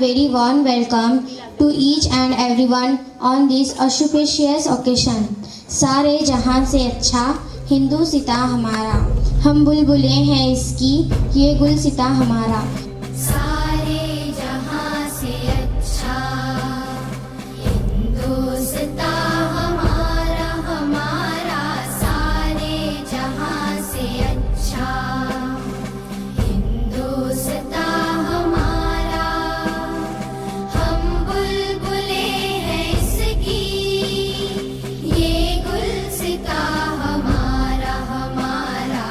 Very warm welcome to each and everyone on this auspicious occasion. सारे जहां से अच्छा हिंदू सिता हमारा, हम बुलबुलें हैं इसकी, ये गुल सिता हमारा. सारे जहां से अच्छा हिंदुस्ता हमारा हमारा, सारे जहां से अच्छा हिंदुस्ता हमारा, हम बुलबुले हैं इसकी, ये गुलसिता हमारा हमारा.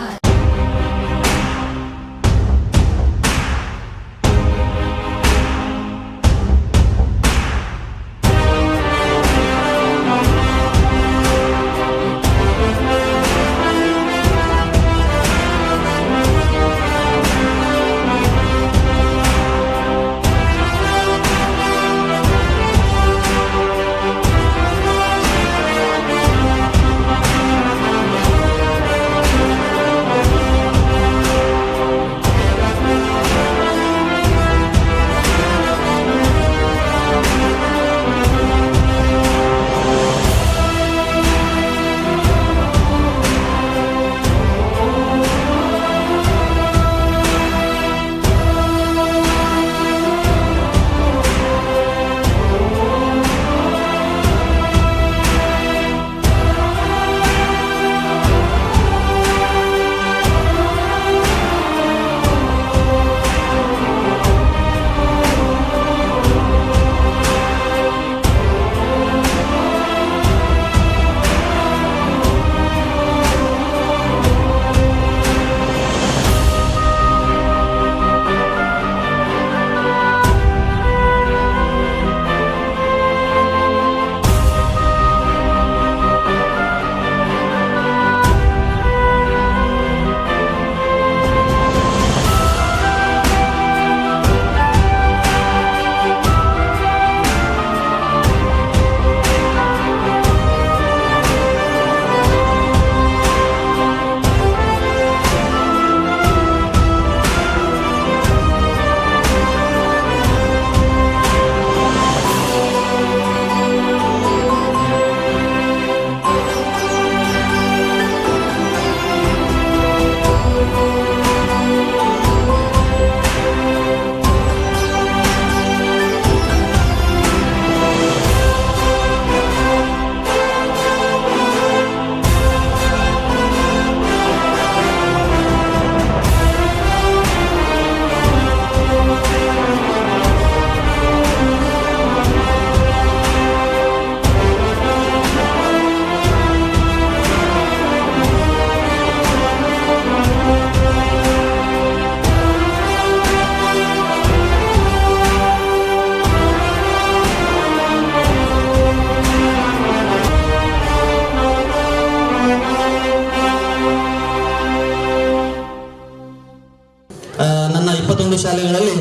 ನನ್ನ 21 ಶಾಲೆಗಳಲ್ಲಿ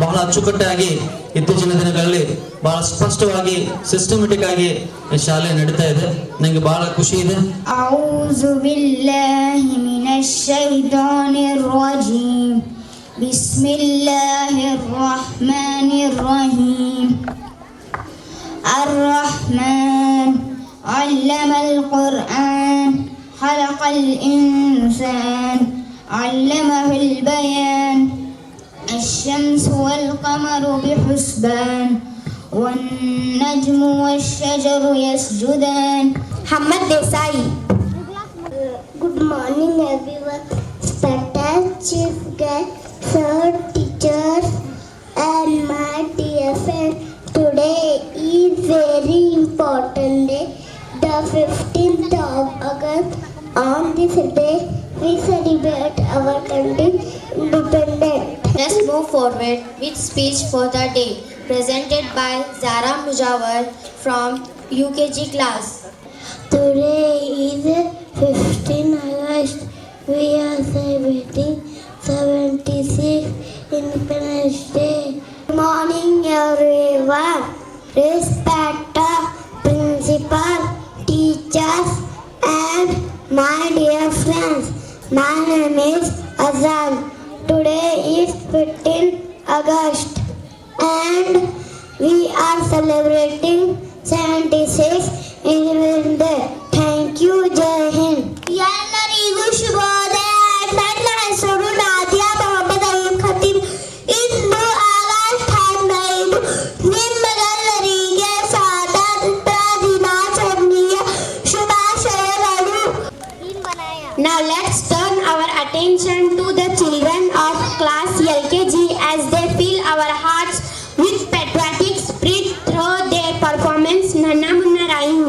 ಬಹಳ ಅಚ್ಚುಕಟ್ಟಾಗಿ ಇತ್ತೀಚಿನ ದಿನಗಳಲ್ಲಿ ಬಹಳ ಸ್ಪಷ್ಟವಾಗಿ ಸಿಸ್ಟಮ್ಯಾಟಿಕ್ ಆಗಿ ಶಾಲೆ ನಡೀತಾ ಇದೆ. ನನಗೆ ಬಹಳ ಖುಷಿ ಇದೆ. ಅಊಜು ಬಿಲ್ಲಾಹಿ ಮಿನಶ್ ಶೈತಾನಿರ್ ರಜೀಮ್. ಬಿಸ್ಮಿಲ್ಲಾಹಿರ್ ರಹ್ಮಾನಿರ್ ರಹೀಮ್. الرحمن علم القرآن خلق الإنسان علمه البيان الشمس والقمر بحسبان والنجم والشجر يسجدان. Hamad Desai. Good morning everyone. Respected chief guest, sir, teachers and my dear friends. Today is very important day, the 15th of August. On this day, we celebrate our country independence. Let's move forward with speech for the day presented by Zara Mujawar from UKG class. Today is 15 August. We are celebrating 76th Independence Day. Good morning everyone. Respected principal, teachers and my dear friends. My name is Azan. Today is 15 August. and we are celebrating 76 Independence Day. Thank you, Jai Hind. ಎಲ್ಲರಿಗೂ ಶುಭೋದಯ. ನನ್ನ ಹೆಸರು ನಾದಿಯಾ ಮೊಹಮ್ಮದ್ ಅಯ್ಯೂಬ್ ಖತೀಬ್. ಇಂದು August 15 ನಿಮ್ಮೆಲ್ಲರಿಗೆ ಸ್ವಾತಂತ್ರ್ಯ ದಿನಾಚರಣೆಯ ಶುಭಾಶಯಗಳು. Now let's turn our attention to the children of class LKG as they fill our hearts with patriotic spirit through their performance. Nanna Munna Rhyme.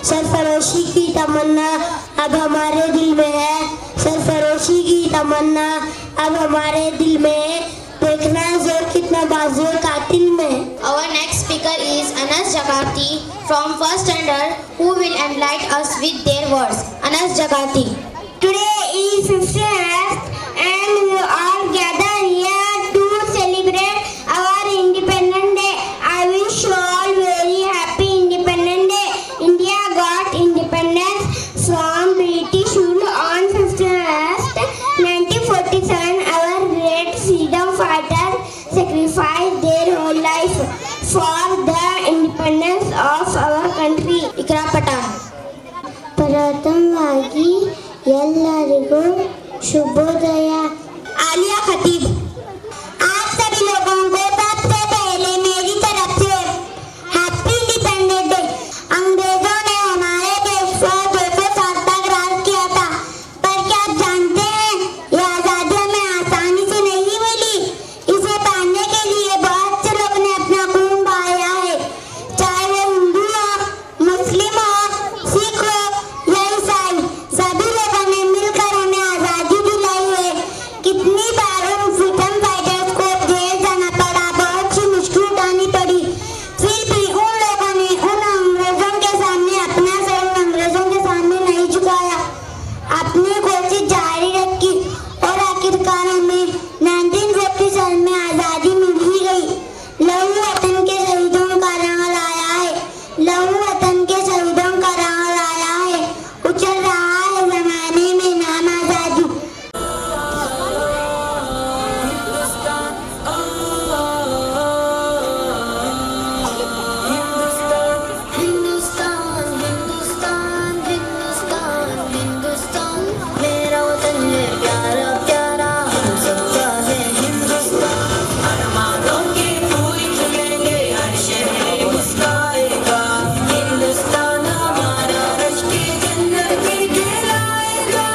सरफरोशी की तमन्ना अब हमारे दिल में है, सरफरोशी की तमन्ना अब हमारे दिल में है, देखना जोर कितना बाजुए कातिल में है। Our next speaker is Anas Jagati from first standard who will enlighten us with their words. Anas Jagati. Today is 15th and we all gather here to celebrate our Independence Day. I wish you all very happy Independence Day. India got independence from British rule on 15th 1947. Our great freedom fighters sacrificed their whole life for the independence of our country. Ikra Patan. ಪ್ರಥಮವಾಗಿ ಎಲ್ಲರಿಗೂ ಶುಭೋದಯ. आलिया खतीब. आप सभी लोगों को सबसे पहले मेरी तरफ से हैप्पी इंडिपेंडेंस डे। अंग्रेजों ने हमारे देश पर 200 साल तक राज किया था, पर क्या आप जानते हैं ये आजादी हमें आसानी से नहीं मिली। इसे पाने के लिए बहुत से लोगों ने अपना खून बहाया है, चाहे वो हिंदू हो, मुस्लिम हो, सिख हो या ईसाई, सभी लोगों ने मिलकर हमें आजादी दिलाई है। कितनी बार उन फ्रीडम फाइटर्स को जेल जाना पड़ा, बहुत सी मुश्किल उठानी पड़ी, फिर भी उन लोगों ने उन अंग्रेजों के सामने अपना सर अंग्रेजों के सामने नहीं झुकाया, अपनी कोशिश जारी रखी और आखिरकार हमें 1947 में आजादी मिल ही गई। लहू वतन के शहीदों का रंग लाया है, लहू वतन के शहीदों का रंग लाया है, उछल रहा है जमाने में नाम आजादी। हिंदुस्तान हिंदुस्तान हिंदुस्तान हिंदुस्तान मेरा वतन है प्यारा प्यारा हम सबका है हिंदुस्तान। अरमानों के फूल खिलेंगे हर शहर मुस्काएगा, हिंदुस्तान हमारा रश की जन्नत भी कहलाएगा।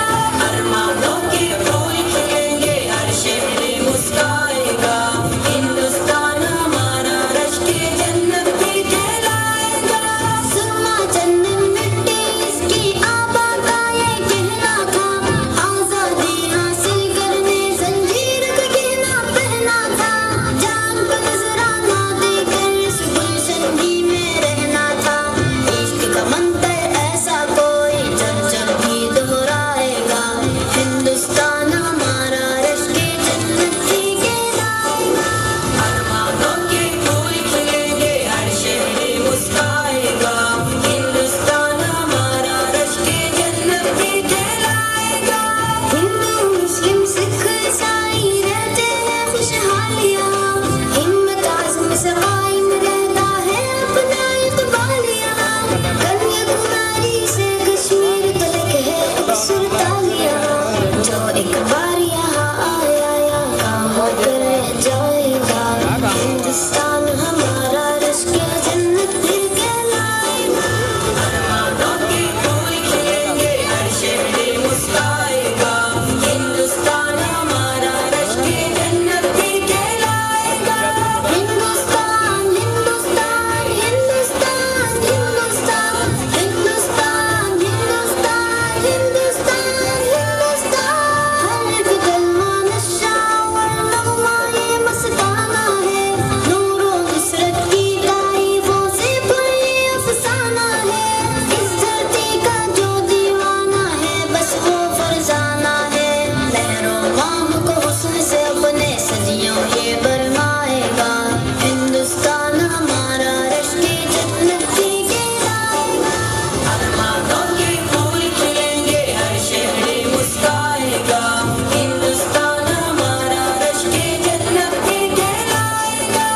अरमानों के फूल खिलेंगे हर शहर मुस्काएगा, हिंदुस्तान हमारा रश की जन्नत भी कहलाएगा। सुरमा चंदन मिट्टी इसकी आबा का ये कहना था, आजादी हासिल करने जंजीर का गहना पहना था, जान को नजराना देकर इस गुलशन ही में रहना था। इश्क का मंत्र ऐसा कोई जब जब भी दोहराएगा, हिंदुस्तान हमारा रश के जन्नत ही कहलाएगा। अरमानों के फूल खिलेंगे हर शहर मुस्काएगा, हिंदुस्तान हमारा रश के जन्नत भी कहलाएगा। हिंदू मुस्लिम सिख ईसाई रहते हैं खुशहालियाँ, हिम्मत आज़म से कायम रहता है अपना इक़बालिया। कन्याकुमारी से कश्मीर तक है अब सुल्तानिया, जो एक बार यहाँ आया यहाँ होकर रह जाएगा। हिंदुस्तान हमारा रश के जन्नत फिर कहलाएगा। अरमानों के फूल खिलेंगे हर शहर मुस्काएगा, हिंदुस्तान हमारा रश के जन्नत फिर कहलाएगा। हिंदुस्तान हिंदुस्तान हिंदुस्तान हिंदुस्तान हिंदुस्तान हिंदुस्तान हिंदुस्तान हिंदुस्तान। हर एक कलमा नशा और नगमा ये मस्ताना है, नूरों नुसरत की तारीफों से पर ये अफसाना है। इस धरती का जो दीवाना है बस वो फरजाना है, लहरों माम को हुस्न से अपने सदियों ये बरमाएगा। हिंदुस्तान हमारा रश की जन्नत ही कहलाएगा। अरमानों के फूल खिलेंगे हर शहर मुस्काएगा, हिंदुस्तान हमारा रश की जन्नत ही कहलाएगा।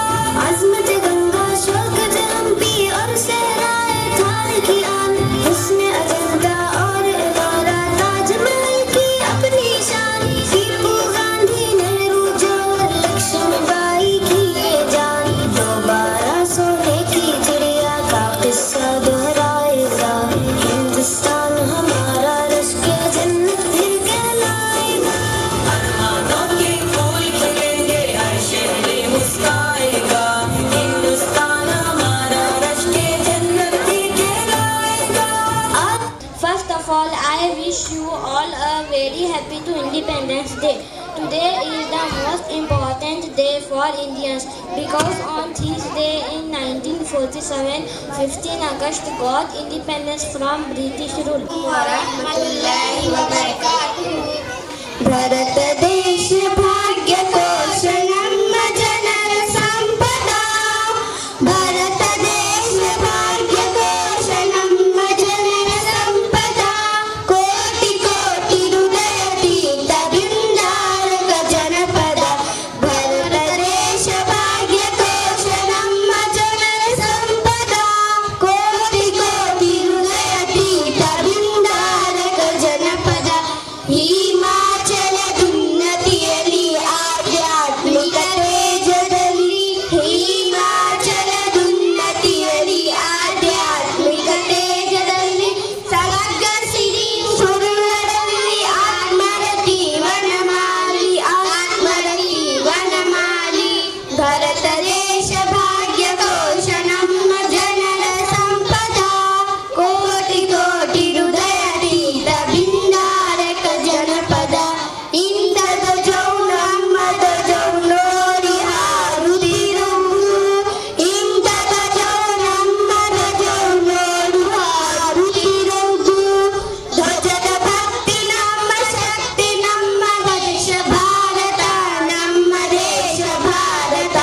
अज़मत गंगा शौकत हम्पी और सहराए थार की आन, हुस्न अजंता और इलोरा ताजमहल की अपनी शान। टीपू गांधी नेहरू जवाहर लक्ष्मीबाई की ये जान, दोबारा सोने की चिड़िया का किस्सा दोहराएगा। हिंदुस्तान हमारा रश के जन्नत फिर कहलाएगा। अरमानों के फूल खिलेंगे हर शहर मुस्काएगा, हिंदुस्तान हमारा रश के जन्नत ही कहलाएगा। wish you all a very happy to Independence Day. Today is the most important day for Indians because on this day in 1947, 15 August got independence from British rule. Bharata ದೇಶ ಭಾಗ್ಯ ಕೋಶ ನಮ್ಮ ಜನರ ಸಂಪದ ಭರತ ದೇಶ ಭಾಗ್ಯ ಕೋಶ ನಮ್ಮ ಜನರ ಸಂಪದ ಕೋಟಿ ಕೋಟಿ ಹೃದಯ ತೀರ್ಥ ಬೃಂದಾರಕ ಜನಪದ ಭರತ ದೇಶ ಭಾಗ್ಯ ಕೋಶ ನಮ್ಮ ಜನರ ಸಂಪದ ಕೋಟಿ ಕೋಟಿ ಹೃದಯ ತೀರ್ಥ ಬೃಂದಾರಕ ಜನಪದ ಹಿಮಾಚಲದುನ್ನತಿಯಲ್ಲಿ ಆಧ್ಯಾತ್ಮಿಕ ತೇಜದಲ್ಲಿ ಹಿಮಾಚಲದುನ್ನತಿಯಲ್ಲಿ ಆಧ್ಯಾತ್ಮಿಕ ತೇಜದಲ್ಲಿ ಸಮಗ್ರ ಸಿರಿ ಸುರುಳರಲ್ಲಿ ಆತ್ಮರತಿ ವನಮಾಲಿ ಭರತ ದೇಶ ಭಾಗ್ಯ ಕೋಶ ನಮ್ಮ ಜನರ ಸಂಪದ ಕೋಟಿ ಕೋಟಿ ಹೃದಯ ತೀರ್ಥ ಬಿಂದಾರಕ ಜನಪದ ಇಂದ ಧ್ವಜೌ ನಮ್ಮ ಧ್ವಜೌ ನೋಡಿ ಹಾರುತ್ತಿರುವುದು ಇಂದ ಧ್ವಜೌ ನಮ್ಮ ಧ್ವಜೌ ನೋಡು ಹಾರುತ್ತಿರುವುದು ಧ್ವಜದ ಭಕ್ತಿ ನಮ್ಮ ಶಕ್ತಿ ನಮ್ಮ ದೇಶ ಭಾರತ ನಮ್ಮ ದೇಶ ಭಾರತ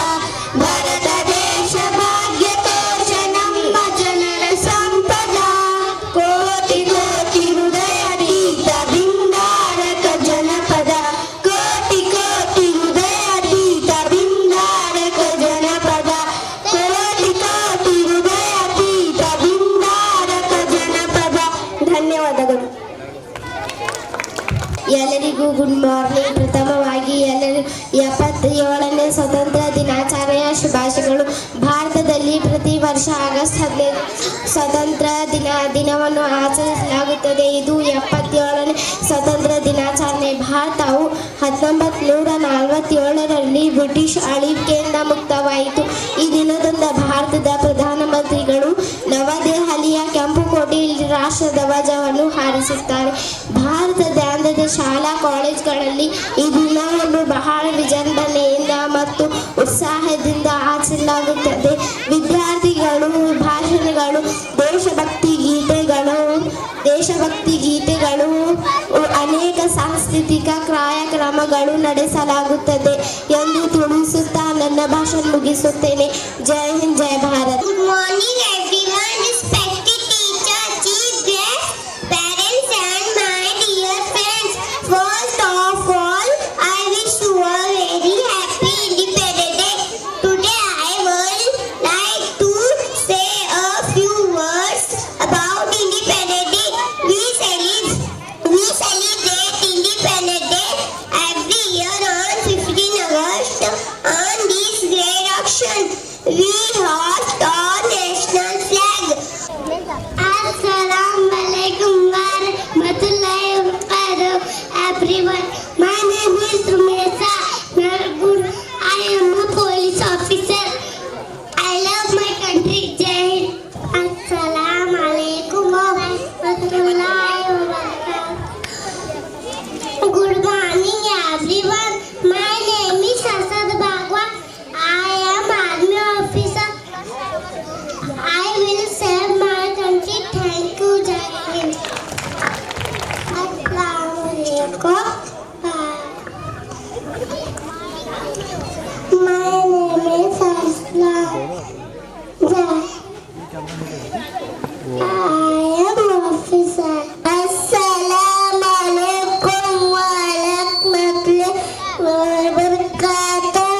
ಭರತ ದೇಶ ಭಾಗ್ಯ ಕೋಶ ನಮ್ಮ ಜನರ ಸಂಪದ ಕೋಟಿ ಕೋಟಿ ಹೃದಯ ತೀರ್ಥ ಬಿಂದಾರಕ ಜನಪದ ಕೋಟಿ ಕೋಟಿ ಹೃದಯ ತೀರ್ಥ ಬಿಂದಾರಕ ಜನಪದ ಕೋಟಿ ಕೋಟಿ ಹೃದಯ ತೀರ್ಥ ಬಿಂದಾರಕ ಜನಪದ ಧನ್ಯವಾದಗಳು. ಎಲ್ಲರಿಗೂ ಗುಡ್ ಮಾರ್ನಿಂಗ್. ಪ್ರಥಮವಾಗಿ ಎಲ್ಲರಿಗೂ 77ನೇ ಸ್ವತಂತ್ರ ದಿನಾಚರಣೆಯ ಶುಭಾಶಯಗಳು. ಭಾರತದಲ್ಲಿ ಪ್ರತಿ ವರ್ಷ ಆಗಸ್ಟ್ 15 ಸ್ವತಂತ್ರ ದಿನವನ್ನು ಆಚರಿಸಲಾಗುತ್ತದೆ. ಇದು 77ನೇ ಸ್ವತಂತ್ರ ದಿನಾಚರಣೆ. ಭಾರತವು 1947ರಲ್ಲಿ ಬ್ರಿಟಿಷ್ ಆಳ್ವಿಕೆಯಿಂದ ಮುಕ್ತವಾಯಿತು. ಈ ದಿನದಂದು ಭಾರತದ ಪ್ರಧಾನಮಂತ್ರಿಗಳು ನವದೆಹಲಿಯ ಕೆಂಪುಕೋಟೆಯಲ್ಲಿ ರಾಷ್ಟ್ರ ಧ್ವಜವನ್ನು ಹಾರಿಸುತ್ತಾರೆ. ಭಾರತದಾದ್ಯಂತ ಶಾಲಾ ಕಾಲೇಜುಗಳಲ್ಲಿ ಈ ದಿನವನ್ನು ಬಹಳ ವಿಜೃಂಭಣೆಯಿಂದ ಮತ್ತು ಉತ್ಸಾಹದಿಂದ ಆಚರಿಸಲಾಗುತ್ತದೆ. ವಿದ್ಯಾರ್ಥಿಗಳು ಭಾಷಣಗಳು, ದೇಶಭಕ್ತಿ ಗೀತೆಗಳು, ಅನೇಕ ಸಾಂಸ್ಕೃತಿಕ ಕಾರ್ಯಕ್ರಮಗಳು ನಡೆಸಲಾಗುತ್ತದೆ ಎಂದು ತಿಳಿಸುತ್ತಾ ನನ್ನ ಭಾಷಣ ಮುಗಿಸುತ್ತೇನೆ. Jai Hind, Jai Bharat. Good morning everyone, respected teacher, chief guest, parents and my dear friends. First of all, I wish you a very happy Independence Day. Today I would like to say a few words about Independence Day. We celebrate Independence Day every year on 15 August. On this great occasion, we hoist our national flag. Assalamu alaikum wa rahmatullahi wa barakatuh, everyone. My name is Rumesa Nargur. I am a police officer. I love my country. Jai Hind. Assalamu alaikum wa rahmatullahi wa barakatuh. Good morning, everyone. My name is Asad Bhagwan. I am army officer. I will serve my country. Thank you, Jai Hind. Assalamu alaikum. My name is Aslam. I am officer. Assalamu alaikum wa rahmatullahi wa barakatuh.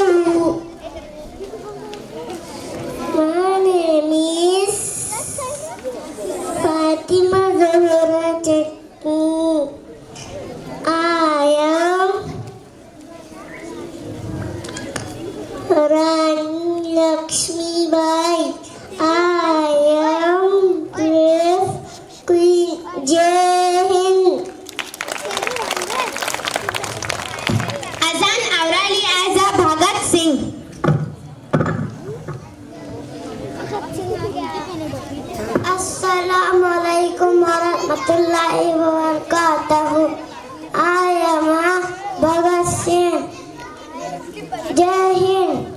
My name is Fatima Zahra Chetty. I am Rani Lakshmi Bai. I am brave Queen. Jai Hind. Azan Aurali as a Bhagat Singh. Assalamu alaikum wa rahmatullahi warahmatullahi wabarakatuh. I am Bhagat Singh. Jai Hind.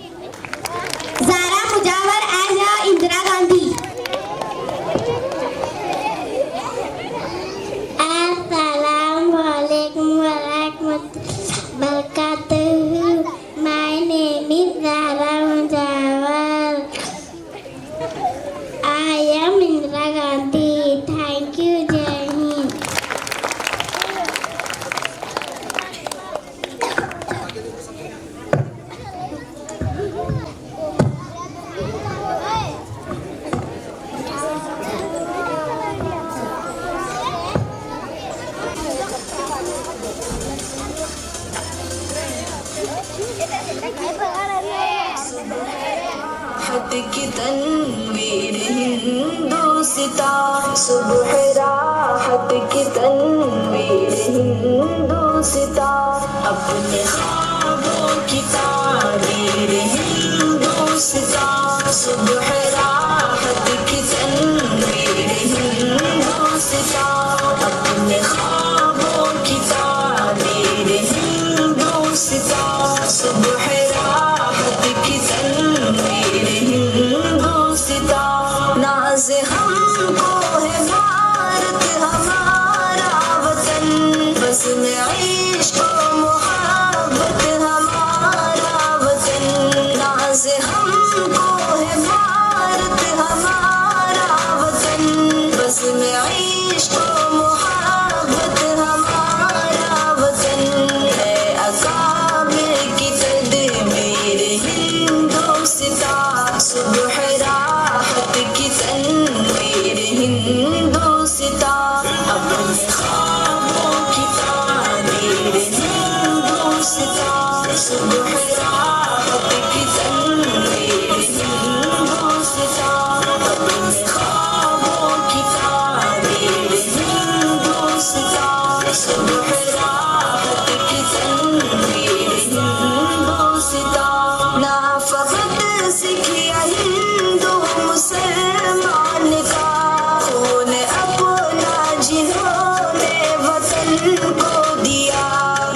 Zara Mujawar as Indira Gandhi. Assalamualaikum warahmatullahi wabarakatuh. My name is Zara Mujawar. I am Indira Gandhi. Thank you, Jai Hind. राहत की तनवीर हिंदुस्ता सुबह राहत की तनवीर हिंदुस्ता अपने ख्वाबों की ताबीर हिंदुस्ता सुबह राहत की तनवीर हिंदुस्ता अपने ख्वाबों की ताबीर हिंदुस्ता सुबह राहत की तनवीर हिंदुस्ता नाज हमको है भारत हमारा वतन बस में इश्क मोहब्बत हमारा वतन नाज हमको है भारत हमारा वतन बस में इश्क मोहब्बत हमारा वतन है अकाबिर की तदबीर हिंदुस्ता सुबह राहत की तनवीर हिंदुस्ता अपने ख्वाबों की ताबीर हिंदुस्ता सुबह राहत की तनवीर हिंदुस्ता अपने ख्वाबों की ताबीर हिंदुस्ता सुबह राहत की तनवीर हिंदुस्ता ना फकत सिखिया हिंदू मुसलमान का खून अपना जिन्होंने वतन को दिया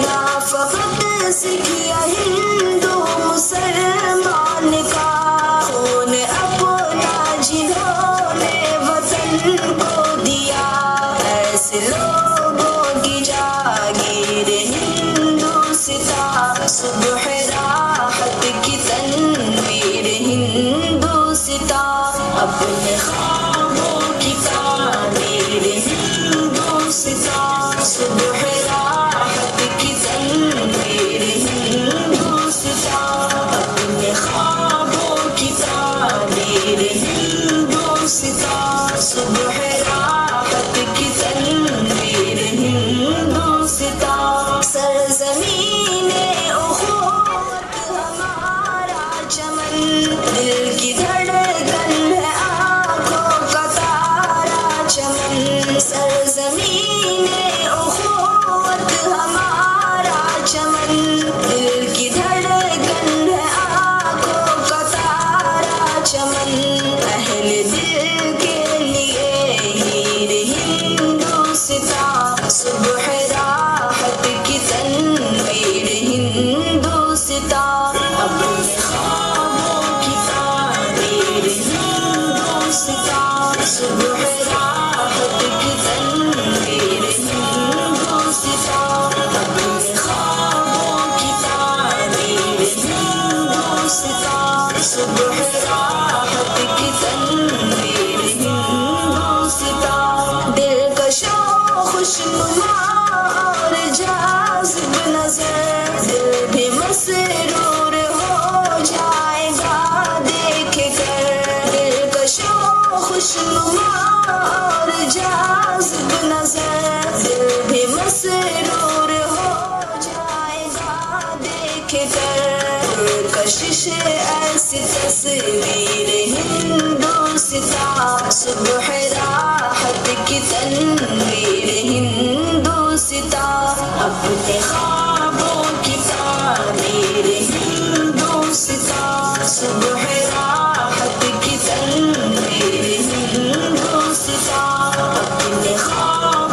ना फकत सिखिया हिंदू मुसलमान का खून अपना जिन्होंने वतन को दिया ऐसे लोगों की जागीर हिंदुस्ता सुबह राहत की तनवीर हिंदुस्ता अपने ख्वाबों की ताबीर हिंदुस्ता सुबह राहत की तनवीर हिंदुस्ता अपने ख्वाबों की ताबीर हिंदुस्ता सुबह राहत की तनवीर हिंदुस्ता सरज़मीने उख़ुवत हमारा चमन दिल की धड़कन है आँखों का तारा चमन सरज़मीने उख़ुवत हमारा चमन दिल की धड़कन है आँखों का तारा चमन अहले दिल के लिए हीर हिंदुस्ता सुबह राहत की तनवीर हिंदुस्ता अपने ख्वाबों की ताबीर हिंदुस्ता सुबह राहत की तनवीर हिंदुस्ता अपने ख्वाबों की ताबीर हिंदुस्ता सुबह राहत की तनवीर हिंदुस्ता दिलकशो खुशनुमा और जाज़िब नज़र दिल भी मसरूर हो जाएगा देख कर दिलकशो खुशनुमा और जाज़िब नज़र दिल भी मसरूर हो जाएगा देख कर कशिश ऐसी तस्वीर हिंदुस्ता सुबह राहत की तनवीर हिंदुस्ता अपने ख्वाबों की ताबीर हिंदुस्ता सुबह राहत की तनवीर हिंदुस्ता अपने ख्वाबों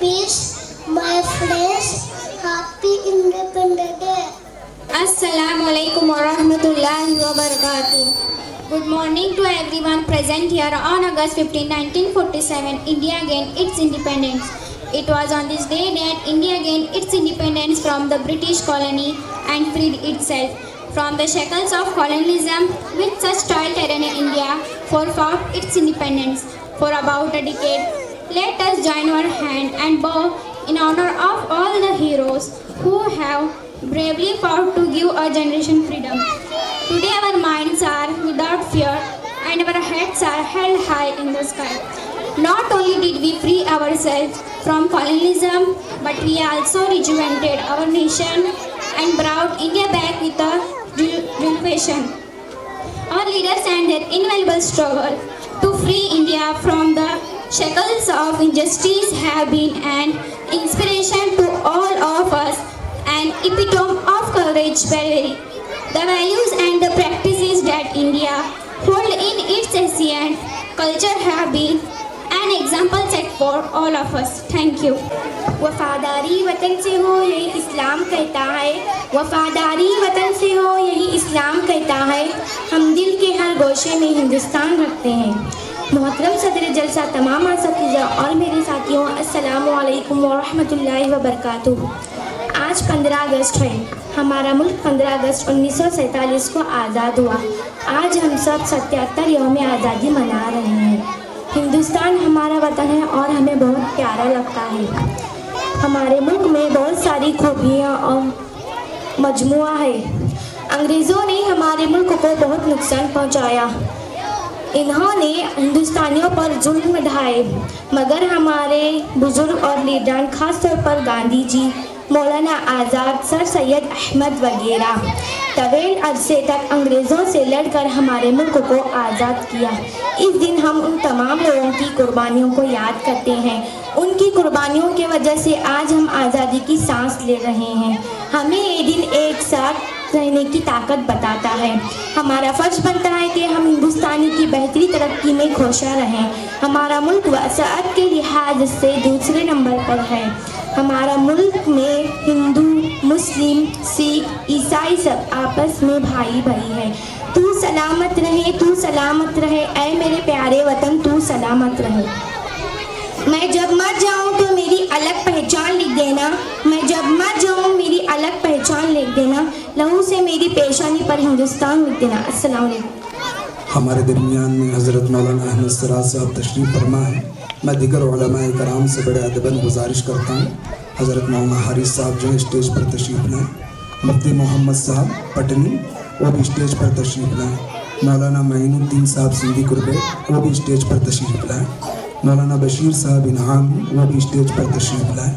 peace, my friends. Happy Independence Day. Assalamu alaikum wa rahmatullahi wa barakatuh. Good morning to everyone present here on August 15, 1947. India gained its independence. It was on this day that India gained its independence from the British colony and freed itself from the shackles of colonialism. With such toil tyranny, India fought its independence for about a decade. Let us join our hand and bow in honor of all the heroes who have bravely fought to give our generation freedom. Today our minds are without fear and our heads are held high in the sky. Not only did we free ourselves from colonialism, but we also rejuvenated our nation and brought India back with a renovation. Our leaders and their invaluable struggle to free India from the shackles of injustice have been an inspiration to all of us, an epitome of courage, bravery. The values and the practices that India hold in its ancient culture have been an example set for all of us. Thank you. वफादारी वतन से हो यही इस्लाम कहता है, वफादारी वतन से हो यही इस्लाम कहता है। हम दिल के हर गोशे में हिंदुस्तान रखते हैं। मोहतरम सदर जलसा, तमाम असतिज़ा और मेरे साथियों, अस्सलामु अलैकुम व रहमतुल्लाहि व बरकातुहू। आज 15 अगस्त है। हमारा मुल्क 15 अगस्त 1947 को आज़ाद हुआ। आज हम सब 77 यौम आज़ादी मना रहे हैं। हिंदुस्तान हमारा वतन है और हमें बहुत प्यारा लगता है। हमारे मुल्क में बहुत सारी खूबियाँ और मजमुआ है। अंग्रेज़ों ने हमारे मुल्क को बहुत नुकसान पहुँचाया। इन्होंने हिंदुस्तानियों पर जुल्म ढाए, मगर हमारे बुज़ुर्ग और लीडरान, ख़ास तौर पर गांधी जी, मौलाना आज़ाद, सर सैयद अहमद वगैरह तवील अरसे तक अंग्रेज़ों से लड़कर हमारे मुल्क को आज़ाद किया। इस दिन हम उन तमाम लोगों की कुर्बानियों को याद करते हैं। उनकी कुर्बानियों की वजह से आज हम आज़ादी की सांस ले रहे हैं। हमें ये दिन एक साथ रहने की ताकत बताता है। हमारा फ़र्ज़ बनता है कि हम हिंदुस्तानी की बेहतरी तरक्की में खोशा रहें। हमारा मुल्क वसाअत के लिहाज से दूसरे नंबर पर है। हमारा मुल्क में हिंदू, मुस्लिम, सिख, ईसाई सब आपस में भाई भाई है। तू सलामत रहे, तू सलामत रहे, ऐ मेरे प्यारे वतन तू सलामत रहे। मैं जब मर जाऊँ तो मेरी अलग पहचान लिख देना, मैं जब मर जाऊँ मेरी अलग पहचान लिख देना, लहू से मेरी पेशानी पर हिंदुस्तान लिख देना। अस्सलाम वालेकुम। हमारे दरमियान में हज़रत मौलाना अहमद सराज साहब तशरीफ़ फरमा है। मैं दीगर उलमाए कराम से बड़े अदबन गुजारिश करता हूँ हज़रत मौलाना हारिस साहब जो है स्टेज पर तशरीफ़ लाएँ। मुफ्ती मोहम्मद साहब पटनी वो भी स्टेज पर तशरीफ़ लाएँ। मौलाना मईनुद्दीन साहब सिंधी कुर्बे वो भी स्टेज पर तशरीफ़ लाएँ। मौलाना बशीर साहब इनाम वो भी स्टेज पर तशरीफ़ लाएँ।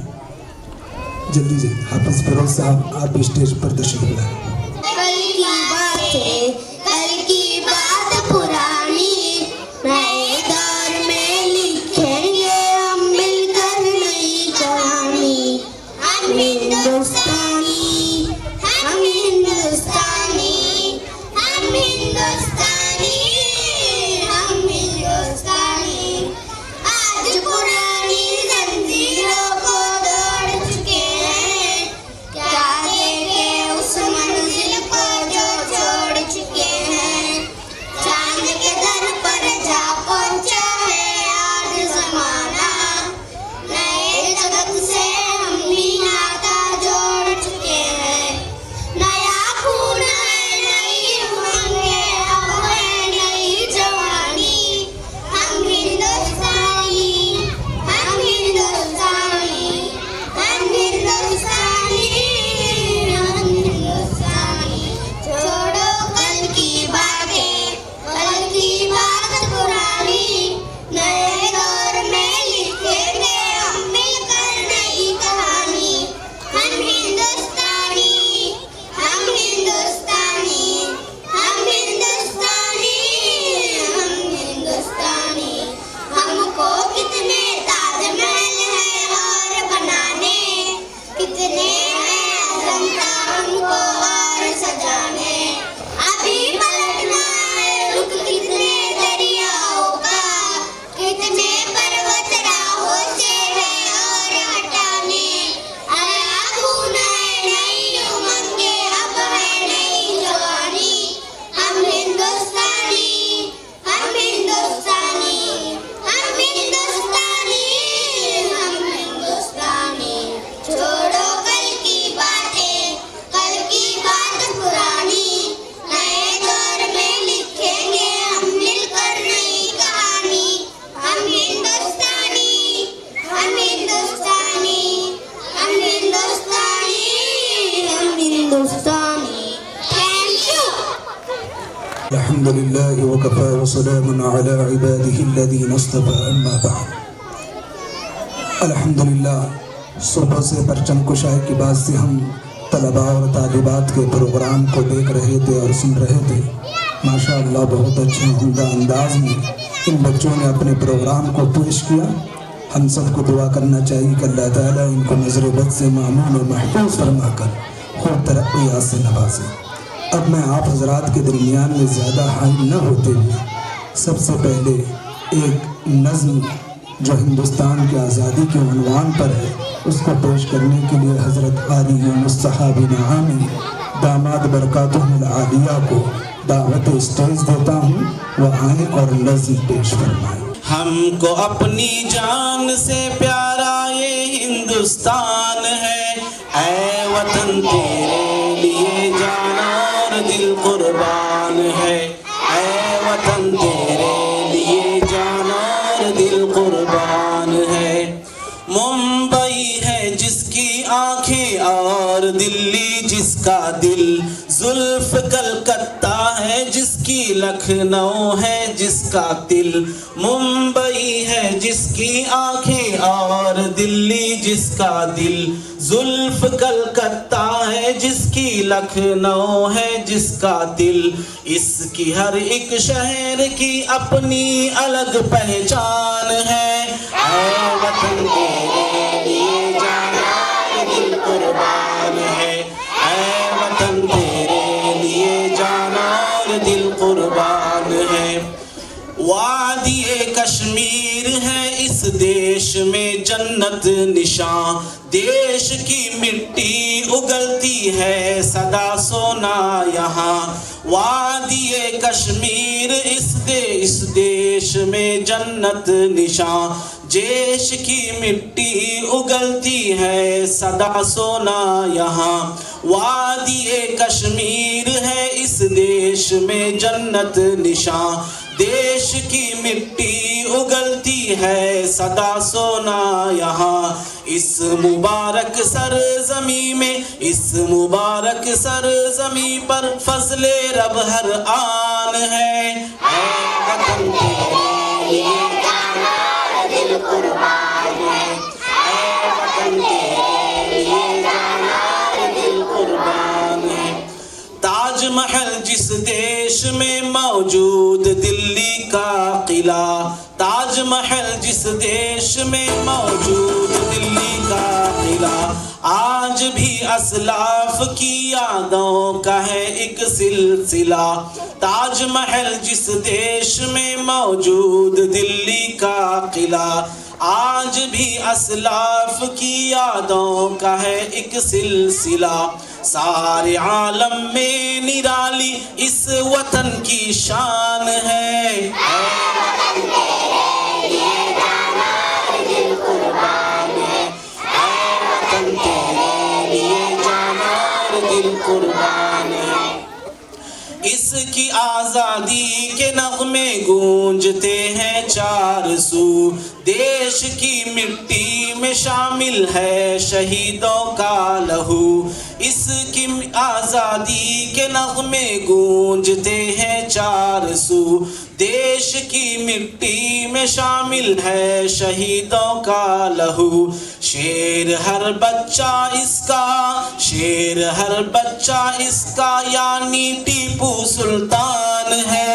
जल्दी जल्दी हाफिज़ फिरोज़ साहब आप भी स्टेज पर तशरीफ़ लाएँ। कल की बात पुरानी नए दौर में लिखेंगे हम मिलकर नई कहानी। हम हिंदुस्तानी, हम हिंदुस्तानी, हम हिंदुस्तानी, हम हिंदुस्तानी। आज पुरानी जंजीरों को तोड़ चुके हैं, क्या देखे उस الحمد لله وكفى وسلام على عباده الذين اصطفى اما بعد. الحمدللہ صبح سے پرچم کشائی کی بات سے ہم طلباء اور طالبات کے پروگرام کو دیکھ رہے تھے اور سن رہے تھے. ماشاءاللہ بہت اچھے عمدہ انداز میں ان بچوں نے اپنے پروگرام کو پیش کیا. ہم سب کو دعا کرنا چاہیے کہ اللہ تعالیٰ ان کو نظر بد سے معمول و محفوظ فرما کر خوب ترقیات سے نوازے. اب میں آپ حضرات کے درمیان میں زیادہ حائل نہ ہوتے ہوئے سب سے پہلے ایک نظم جو ہندوستان کی آزادی کے عنوان پر ہے اس کو پیش کرنے کے لیے حضرت قاری یونس صحابی نعامی داماد برکاتہم العالیہ کو دعوت اسٹیج دیتا ہوں. وہ آئیں اور نظم پیش فرمائیں. ہم کو اپنی جان سے پیارا یہ ہندوستان ہے، اے وطن تیرے لیے جان اور دل قربان ہے، اے وطن تیرے لیے جان اور دل قربان ہے. ممبئی ہے جس کی آنکھیں اور دلی جس کا دل، زلف کلکتہ ہے جس کی لکھنؤ ہے جس کا دل. ممبئی ہے جس کی آنکھیں اور دلی جس کا دل، زلف کلکتہ ہے جس کی لکھنؤ ہے جس کا دل. اس کی ہر ایک شہر کی اپنی الگ پہچان ہے، اے وطن تیرے لیے جان اور دل قربان ہے، اے وطن تیرے لیے جان اور دل قربان ہے. وادی کشمیر ہے اس دیش میں جنت نشاں، دیش کی مٹی اگلتی ہے سدا سونا یہاں. وادی کشمیر اس دیش میں جنت نشاں، دیش کی مٹی اگلتی ہے سدا سونا یہاں. وادی کشمیر ہے اس دیش میں جنت نشاں، دیش کی مٹی اگلتی ہے سدا سونا یہاں. اس مبارک سرزمین میں، اس مبارک سرزمین پر فضل رب ہر آن ہے، اے وطن تیرے لیے جان اور دل قربان ہے، اے وطن تیرے لیے جان اور دل قربان ہے. تاج محل جس دیش میں موجود دلی کا قلعہ، تاج محل جس دیش میں موجود دلی کا قلعہ، آج بھی اسلاف کی یادوں کا ہے ایک سلسلہ. تاج محل جس دیش میں موجود دلی کا قلعہ، آج بھی اسلاف کی یادوں کا ہے ایک سلسلہ. سارے عالم میں نرالی اس وطن کی شان ہے، اے وطن تیرے لیے جان اور دل قربان ہے، اے وطن تیرے لیے جان اور دل قربان ہے. اس کی آزادی کے نغمے گونجتے ہیں چار سو، دیش کی مٹی میں شامل ہے شہیدوں کا لہو. اس کی آزادی کے نغمے گونجتے ہیں چار سو، دیش کی مٹی میں شامل ہے شہیدوں کا لہو. شیر ہر بچہ اس کا، شیر ہر بچہ اس کا یعنی ٹیپو سلطان ہے.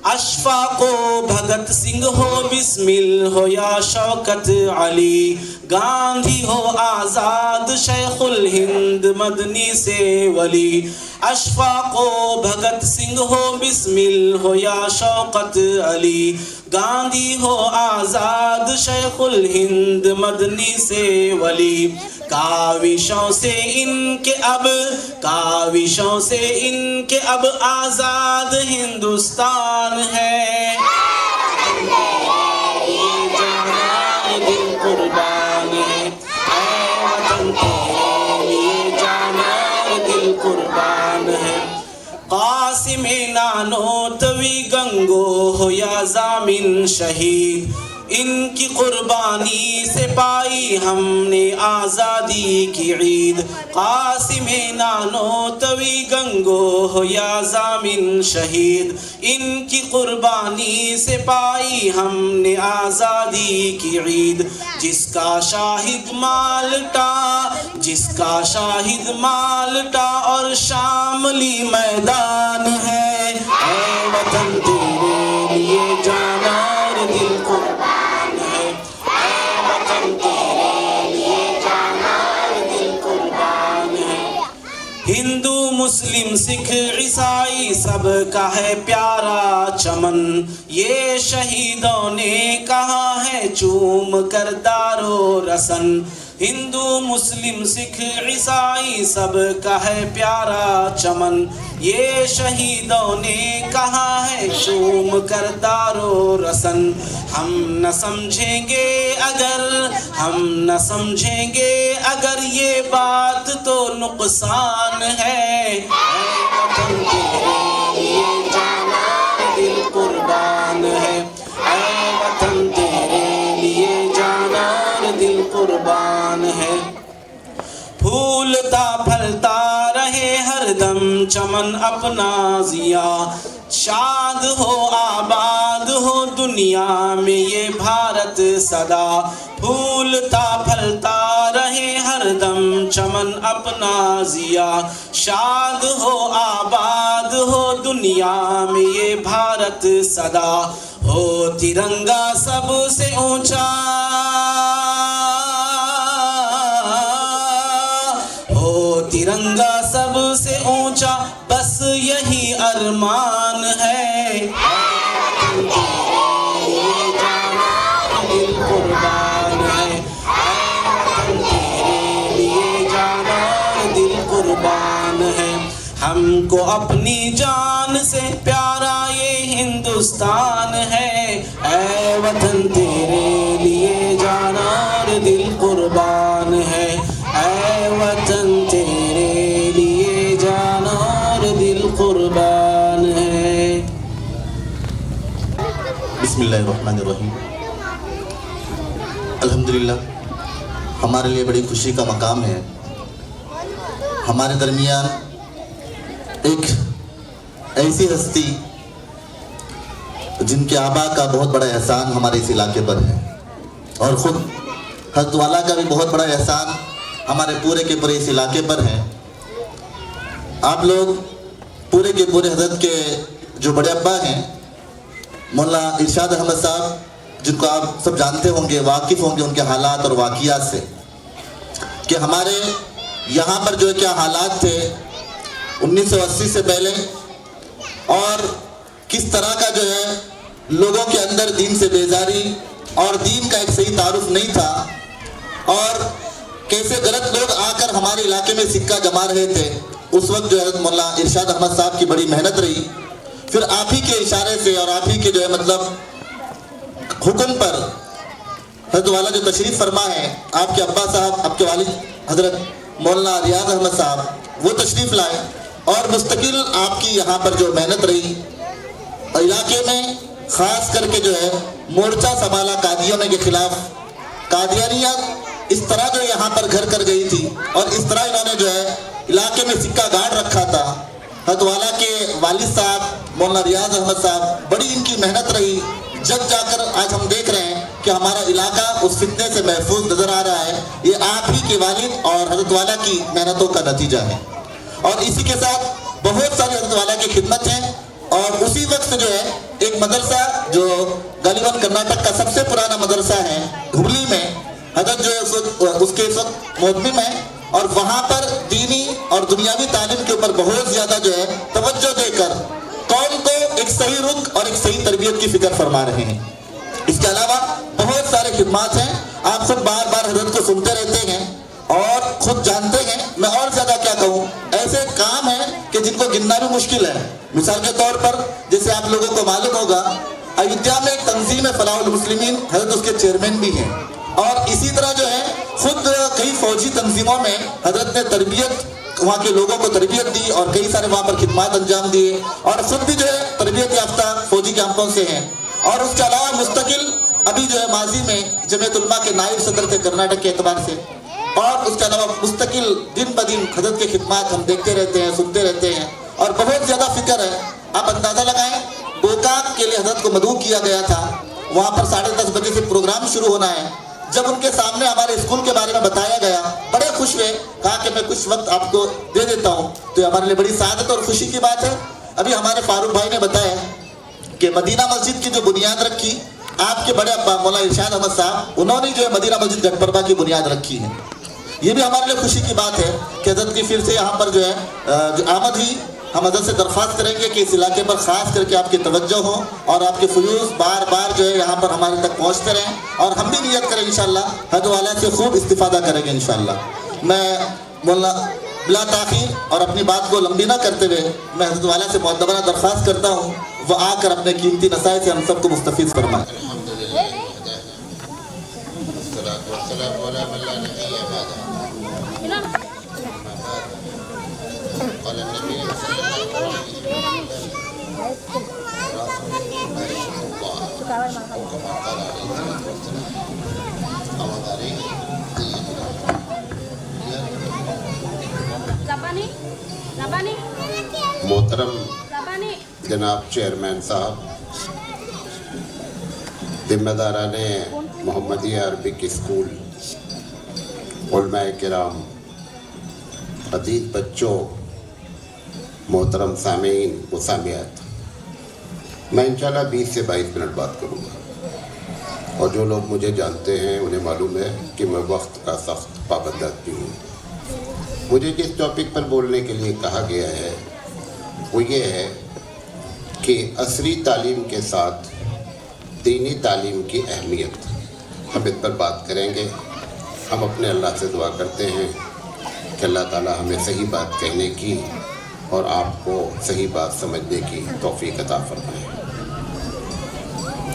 اشفاق و بھگت سنگھ ہو، بسمل ہو یا شوکت علی، گاندھی ہو آزاد شیخ الہند مدنی سے ولی. اشفاق و بھگت سنگھ ہو، بسمل ہو یا شوکت علی، گاندھی ہو آزاد شیخ الہند مدنی سے ولی. کاوشوں سے ان کے اب، کاوشوں سے ان کے اب آزاد ہندوستان ہے، دل قربان ہے، اے وطن تیرے لیے جان اور دل قربان ہے. قاسم نانوتوی گنگو ہو یا ضامن شہید، ان کی قربانی سے پائی ہم نے آزادی کی عید۔ قاسم نانوتوی گنگو ہو یا ضامن شہید، ان کی قربانی سے پائی ہم نے آزادی کی عید۔ جس کا شاہد مالٹا اور شاملی میدان ہے، اے وطن تیرے لیے جان اور دل قربان ہے، اے وطن تیرے لیے جان اور دل قربان ہے۔ ہندو مسلم سکھ عیسائی سب کا ہے پیارا چمن، یہ شہیدوں نے کہا ہے چوم کر دارو رسن۔ ہندو مسلم سکھ عیسائی سب کا ہے پیارا چمن، یہ شہیدوں نے کہا ہے چوم کر دارو رسن۔ ہم نہ سمجھیں گے اگر یہ بات تو نقصان ہے، اے وطن تیرے لیے جان اور دل قربان ہے، اے وطن تیرے لیے جان اور دل قربان ہے۔ پھولتا پھلتا رہے ہر دم چمن اپنا ضیا، شاد ہو آباد ہو دنیا میں یہ بھارت سدا۔ پھولتا پھلتا رہے ہر دم چمن اپنا ضیا، شاد ہو آباد ہو دنیا میں یہ بھارت سدا۔ ہو ترنگا سب سے اونچا، ہو ترنگا سب سے اونچا، بس یہی ارمان ہے، دل قربان ہے، تیرے لیے جان اور دل قربان ہے۔ ہم کو اپنی جان سے پیارا یہ ہندوستان ہے، اے وطن تیرے لیے جان اور دل قربان ہے، اے وطن تیرے لیے جان اور دل قربان ہے۔ بسم اللہ الرحمن الرحیم۔ الحمدللہ ہمارے لیے بڑی خوشی کا مقام ہے، ہمارے درمیان ایک ایسی ہستی جن کے آبا کا بہت بڑا احسان ہمارے اس علاقے پر ہے، اور خود حضرت والا کا بھی بہت بڑا احسان ہمارے پورے کے پورے اس علاقے پر ہے۔ آپ لوگ پورے کے پورے حضرت کے جو بڑے ابا ہیں مولانا ارشاد احمد صاحب، جن کو آپ سب جانتے ہوں گے، واقف ہوں گے ان کے حالات اور واقعات سے، کہ ہمارے یہاں پر جو کیا حالات تھے 1980 سے پہلے، اور کس طرح کا جو ہے لوگوں کے اندر دین سے بیزاری اور دین کا ایک صحیح تعارف نہیں تھا، اور کیسے غلط لوگ آ کر ہمارے علاقے میں سکہ جما رہے تھے۔ اس وقت جو ہے مولانا ارشاد احمد صاحب کی بڑی محنت رہی، پھر آپ ہی کے اشارے سے اور آپ ہی کے جو ہے مطلب حکم پر حضرت والا جو تشریف فرما ہے، آپ کے ابا صاحب، آپ کے والد حضرت مولانا ریاض احمد صاحب، وہ تشریف لائے، اور مستقل آپ کی یہاں پر جو محنت رہی، علاقے میں خاص کر کے جو ہے مورچہ سنبھالا قادیانیوں کے خلاف۔ قادیانیت اس طرح جو یہاں پر گھر کر گئی تھی، اور اس طرح انہوں نے جو ہے علاقے میں سکہ گاڑ رکھا تھا۔ حضرت والا کے والد صاحب مولانا ریاض احمد صاحب، بڑی ان کی محنت رہی، جب جا کر آج ہم دیکھ رہے ہیں کہ ہمارا علاقہ اس فتنے سے محفوظ نظر آ رہا ہے۔ یہ آپ ہی کے والد اور حضرت والا کی محنتوں کا نتیجہ ہے، اور اسی کے ساتھ بہت سارے حضرت والا کی خدمت ہیں۔ اور اسی وقت جو ہے ایک مدرسہ جو غالباً کرناٹک کا سب سے پرانا مدرسہ ہے ہبلی میں، حضرت جو ہے اس کے اس وقت مہتمم ہے، اور وہاں پر دینی اور دنیاوی تعلیم کے اوپر بہت زیادہ جو ہے توجہ دے کر قوم کو ایک صحیح رخ اور ایک صحیح تربیت کی فکر فرما رہے ہیں۔ اس کے علاوہ بہت سارے خدمات ہیں، آپ خود بار بار حضرت کو سنتے رہتے ہیں اور خود جانتے ہیں، میں اور زیادہ کیا کہوں، ایسے کام ہیں کہ جن کو گننا بھی مشکل ہے۔ مثال کے طور پر جیسے آپ لوگوں کو معلوم ہوگا، ایودھیا میں ایک تنظیم ہے فلاح المسلمین، حضرت اس کے چیئرمین بھی ہیں، اور اسی طرح جو ہے خود کئی فوجی تنظیموں میں حضرت نے تربیت वहाँ के लोगों को तरबियत दी और कई सारे वहाँ पर खिदमत अंजाम दिए और ख़ुद भी जो है तरबियत याफ्ता फौजी कैंपों से हैं। और उसके अलावा मुस्तकिल अभी जो है माजी में जमीयत उलमा के नायब सदर थे कर्नाटक के एतबार से, और उसके अलावा मुस्तकिल दिन ब दिन हजरत के खिदमत हम देखते रहते हैं, सुनते रहते हैं और बहुत ज़्यादा फिक्र है। आप अंदाज़ा लगाएं, गोकाक के लिए हजरत को मदऊ किया गया था, वहाँ पर 10:30 बजे से प्रोग्राम शुरू होना है। जब उनके सामने हमारे स्कूल के बारे में बताया गया, बड़े खुश हुए, कहा कि मैं कुछ वक्त आपको दे देता हूँ। तो ये हमारे लिए बड़ी सादत और खुशी की बात है। अभी हमारे फारूक भाई ने बताया कि मदीना मस्जिद की जो बुनियाद रखी आपके बड़े अब्बा मौला इरशाद अहमद साहब, उन्होंने जो है मदीना मस्जिद गढ़परबा की बुनियाद रखी है। ये भी हमारे लिए खुशी की बात है कि हजरत की फिर से यहाँ पर जो है जो आमद हुई। हम हजरत से दरख्वास्त करेंगे कि इस इलाके पर ख़ास करके आपकी तवज्जो हो और आपके फ़ुयूज़ बार बार जो है यहाँ पर हमारे तक पहुँचते रहें और हम भी नियत करें इंशाअल्लाह हज वाला से खूब इस्तिफ़ादा करेंगे इंशाअल्लाह। मैं मौला बिला ताख़ीर और अपनी बात को लंबी ना करते हुए मैं हजरत वाला से मुअद्दबना दरख्वास्त करता हूँ वो आकर अपने कीमती नसाए से हम सबको मुस्तफ़ीज़ फरमाएं। मोहतरम जनाब चेयरमैन साहब, जिम्मेदारान मोहम्मदिया अरबिक स्कूल, उलमाए किराम, अजीज बच्चों, मोहतरम सामीन मुसामियात, मैं इंशाल्लाह 20 से 22 मिनट बात करूँगा और जो लोग मुझे जानते हैं उन्हें मालूम है कि मैं वक्त का सख्त पाबंद आदमी हूँ। मुझे जिस टॉपिक पर बोलने के लिए कहा गया है वो ये है कि असरी तालीम के साथ दीनी तालीम की अहमियत, हम इस पर बात करेंगे। हम अपने अल्लाह से दुआ करते हैं कि अल्लाह ताला हमें सही बात कहने की और आपको सही बात समझने की तौफीक अता फरमाए।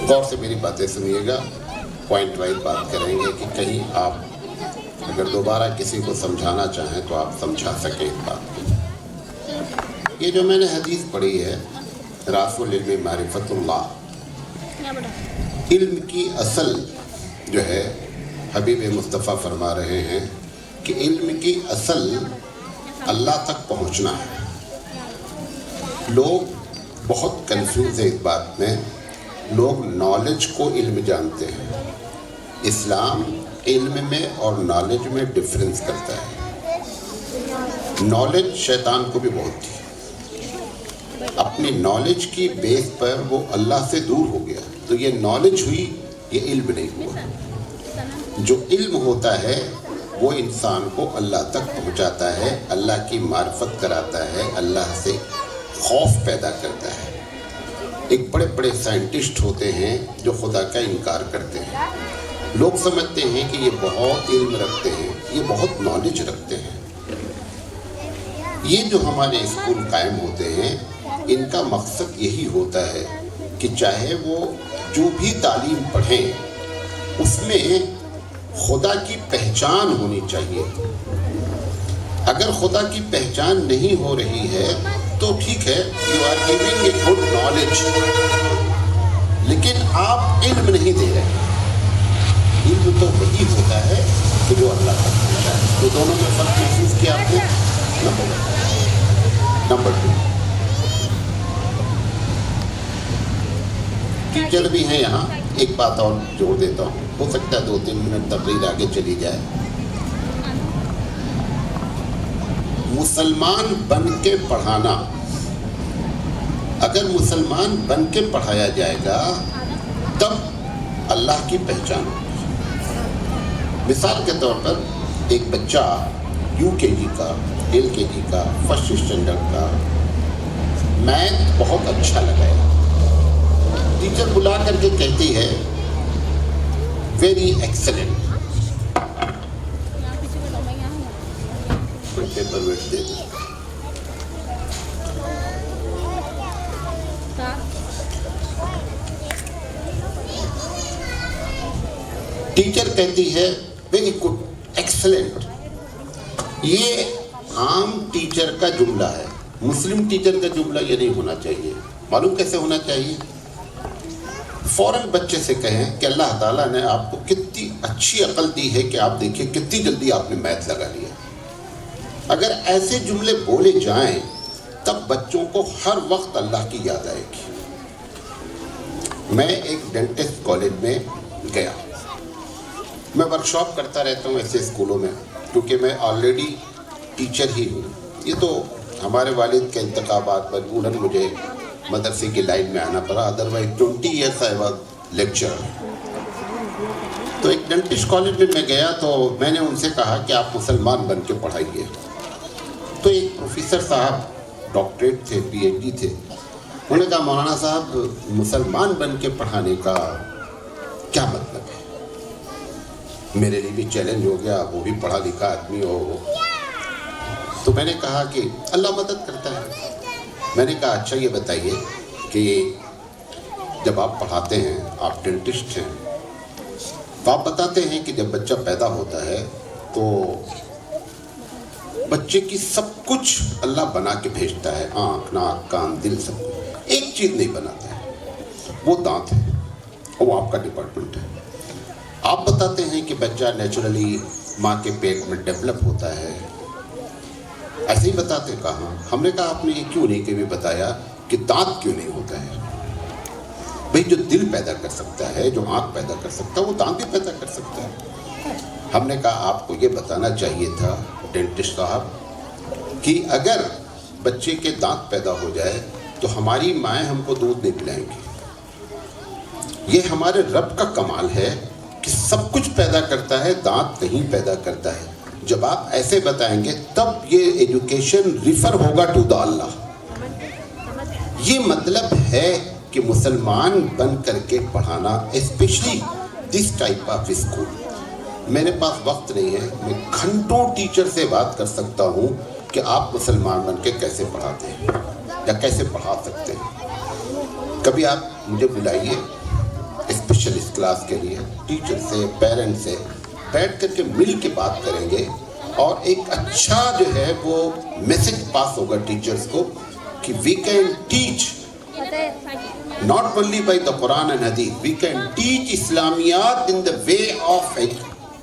गौर से मेरी बातें सुनिएगा, पॉइंट वाइज बात करेंगे कि कहीं आप अगर दोबारा किसी को समझाना चाहें तो आप समझा सकें इस बात को। ये जो मैंने हदीस पढ़ी है, रासुल इल्म मारिफतुल्लाह, इल्म की असल जो है हबीब मुस्तफ़ा फरमा रहे हैं कि इल्म की असल अल्लाह तक पहुंचना है। लोग बहुत कंफ्यूज है इस बात में, लोग नॉलेज को इल्म जानते हैं। इस्लाम इल्म में और नॉलेज में डिफरेंस करता है। नॉलेज शैतान को भी बहुत थी, अपनी नॉलेज की बेस पर वो अल्लाह से दूर हो गया, तो ये नॉलेज हुई, ये इल्म नहीं हुआ। जो इल्म होता है वो इंसान को अल्लाह तक पहुंचाता है, अल्लाह की मार्फत कराता है, अल्लाह से खौफ पैदा करता है। एक बड़े बड़े साइंटिस्ट होते हैं जो खुदा का इनकार करते हैं। लोग समझते हैं कि ये बहुत इल्म रखते हैं, ये बहुत नॉलेज रखते हैं। ये जो हमारे स्कूल कायम होते हैं, इनका मकसद यही होता है कि चाहे वो जो भी तालीम पढ़ें उसमें खुदा की पहचान होनी चाहिए। अगर खुदा की पहचान नहीं हो रही है तो ठीक है, you are giving a good knowledge, लेकिन आप इल्म नहीं दे रहे। इल्म तो वही होता है कि जो अल्लाह तक पहुंचता है। तो दोनों में फर्क महसूस किया आपने। नंबर 2, टीचर भी हैं यहाँ। एक बात और जोड़ देता हूँ, हो सकता है 2-3 मिनट तकरीर आगे चली जाए। मुसलमान बन के पढ़ाना, अगर मुसलमान बन के पढ़ाया जाएगा तब अल्लाह की पहचान होगी। मिसाल के तौर पर एक बच्चा UKG का, LKG का, फर्स्ट स्टैंडर्ड का मैथ बहुत अच्छा लगाया, टीचर बुला करके कहती है वेरी एक्सेलेंट, पेपर वेट दे दो। टीचर कहती है वेरी गुड, एक्सेलेंट। ये आम टीचर का जुमला है, मुस्लिम टीचर का जुमला ये नहीं होना चाहिए। मालूम कैसे होना चाहिए? फौरन बच्चे से कहें कि अल्लाह ताला ने आपको कितनी अच्छी अकल दी है कि आप देखिए कितनी जल्दी आपने मैथ लगा लिया। अगर ऐसे जुमले बोले जाएं तब बच्चों को हर वक्त अल्लाह की याद आएगी। मैं एक डेंटिस्ट कॉलेज में गया, मैं वर्कशॉप करता रहता हूँ ऐसे स्कूलों में, क्योंकि मैं ऑलरेडी टीचर ही हूँ। ये तो हमारे वालिद के इंतखाबात मजबूरन मुझे मदरसे की लाइन में आना पड़ा, otherwise 20 years I was lecturer. तो एक डेंटिस्ट कॉलेज में मैं गया तो मैंने उनसे कहा कि आप मुसलमान बन के पढ़ाइए। तो एक प्रोफेसर साहब डॉक्टरेट थे, PhD थे, उन्होंने कहा मौलाना साहब मुसलमान बन के पढ़ाने का क्या मतलब है? मेरे लिए भी चैलेंज हो गया, वो भी पढ़ा लिखा आदमी हो। तो मैंने कहा कि अल्लाह मदद करता है। मैंने कहा अच्छा ये बताइए कि जब आप पढ़ाते हैं, आप डेंटिस्ट हैं, तो आप बताते हैं कि जब बच्चा पैदा होता है तो बच्चे की सब कुछ अल्लाह बना के भेजता है, आँख, नाक, कान, दिल, सब कुछ। एक चीज़ नहीं बनाता है, वो दांत है, और वो आपका डिपार्टमेंट है। आप बताते हैं कि बच्चा नेचुरली माँ के पेट में डेवलप होता है, ऐसे ही बताते। कहाँ? हमने कहा आपने ये क्यों नहीं कभी बताया कि दांत क्यों नहीं होता है? भाई जो दिल पैदा कर सकता है, जो आँख पैदा कर सकता है, वो दांत भी पैदा कर सकता है। हमने कहा आपको ये बताना चाहिए था डेंटिस्ट साहब कि अगर बच्चे के दांत पैदा हो जाए तो हमारी माएँ हमको दूध नहीं पिलाएंगी। ये हमारे रब का कमाल है कि सब कुछ पैदा करता है, दांत नहीं पैदा करता है। जब आप ऐसे बताएंगे तब ये एजुकेशन रिफर होगा टू द अल्लाह। ये मतलब है कि मुसलमान बन करके पढ़ाना, specially this type of school. मेरे पास वक्त नहीं है, मैं घंटों टीचर से बात कर सकता हूँ कि आप मुसलमान बन के कैसे पढ़ाते हैं या कैसे पढ़ा सकते हैं। कभी आप मुझे बुलाइए स्पेशलिस्ट क्लास के लिए, टीचर से, पेरेंट्स से बैठ करके मिल के बात करेंगे और एक अच्छा जो है वो मैसेज पास होगा टीचर्स को कि we can teach not only by the Quran and Hadith, we can teach Islamiyat in the way of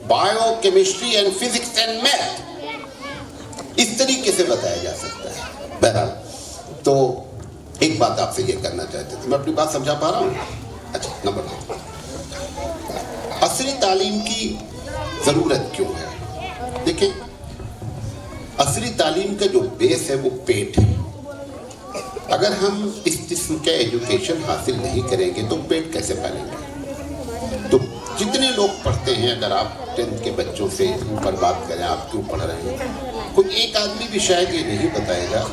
biochemistry and physics and math। इस तरीके से बताया जा सकता है। बहरहाल तो एक बात आपसे ये करना चाहते थे, मैं अपनी बात समझा पा रहा हूँ? अच्छा, नंबर 2, असली तालीम की ज़रूरत क्यों है? देखिए, असली तालीम का जो बेस है वो पेट है। अगर हम इस किस्म के एजुकेशन हासिल नहीं करेंगे तो पेट कैसे पालेंगे? तो जितने लोग पढ़ते हैं, अगर आप 10th के बच्चों से ऊपर बात करें, आप क्यों पढ़ रहे हैं, कोई एक आदमी भी शायद ये नहीं बताएगा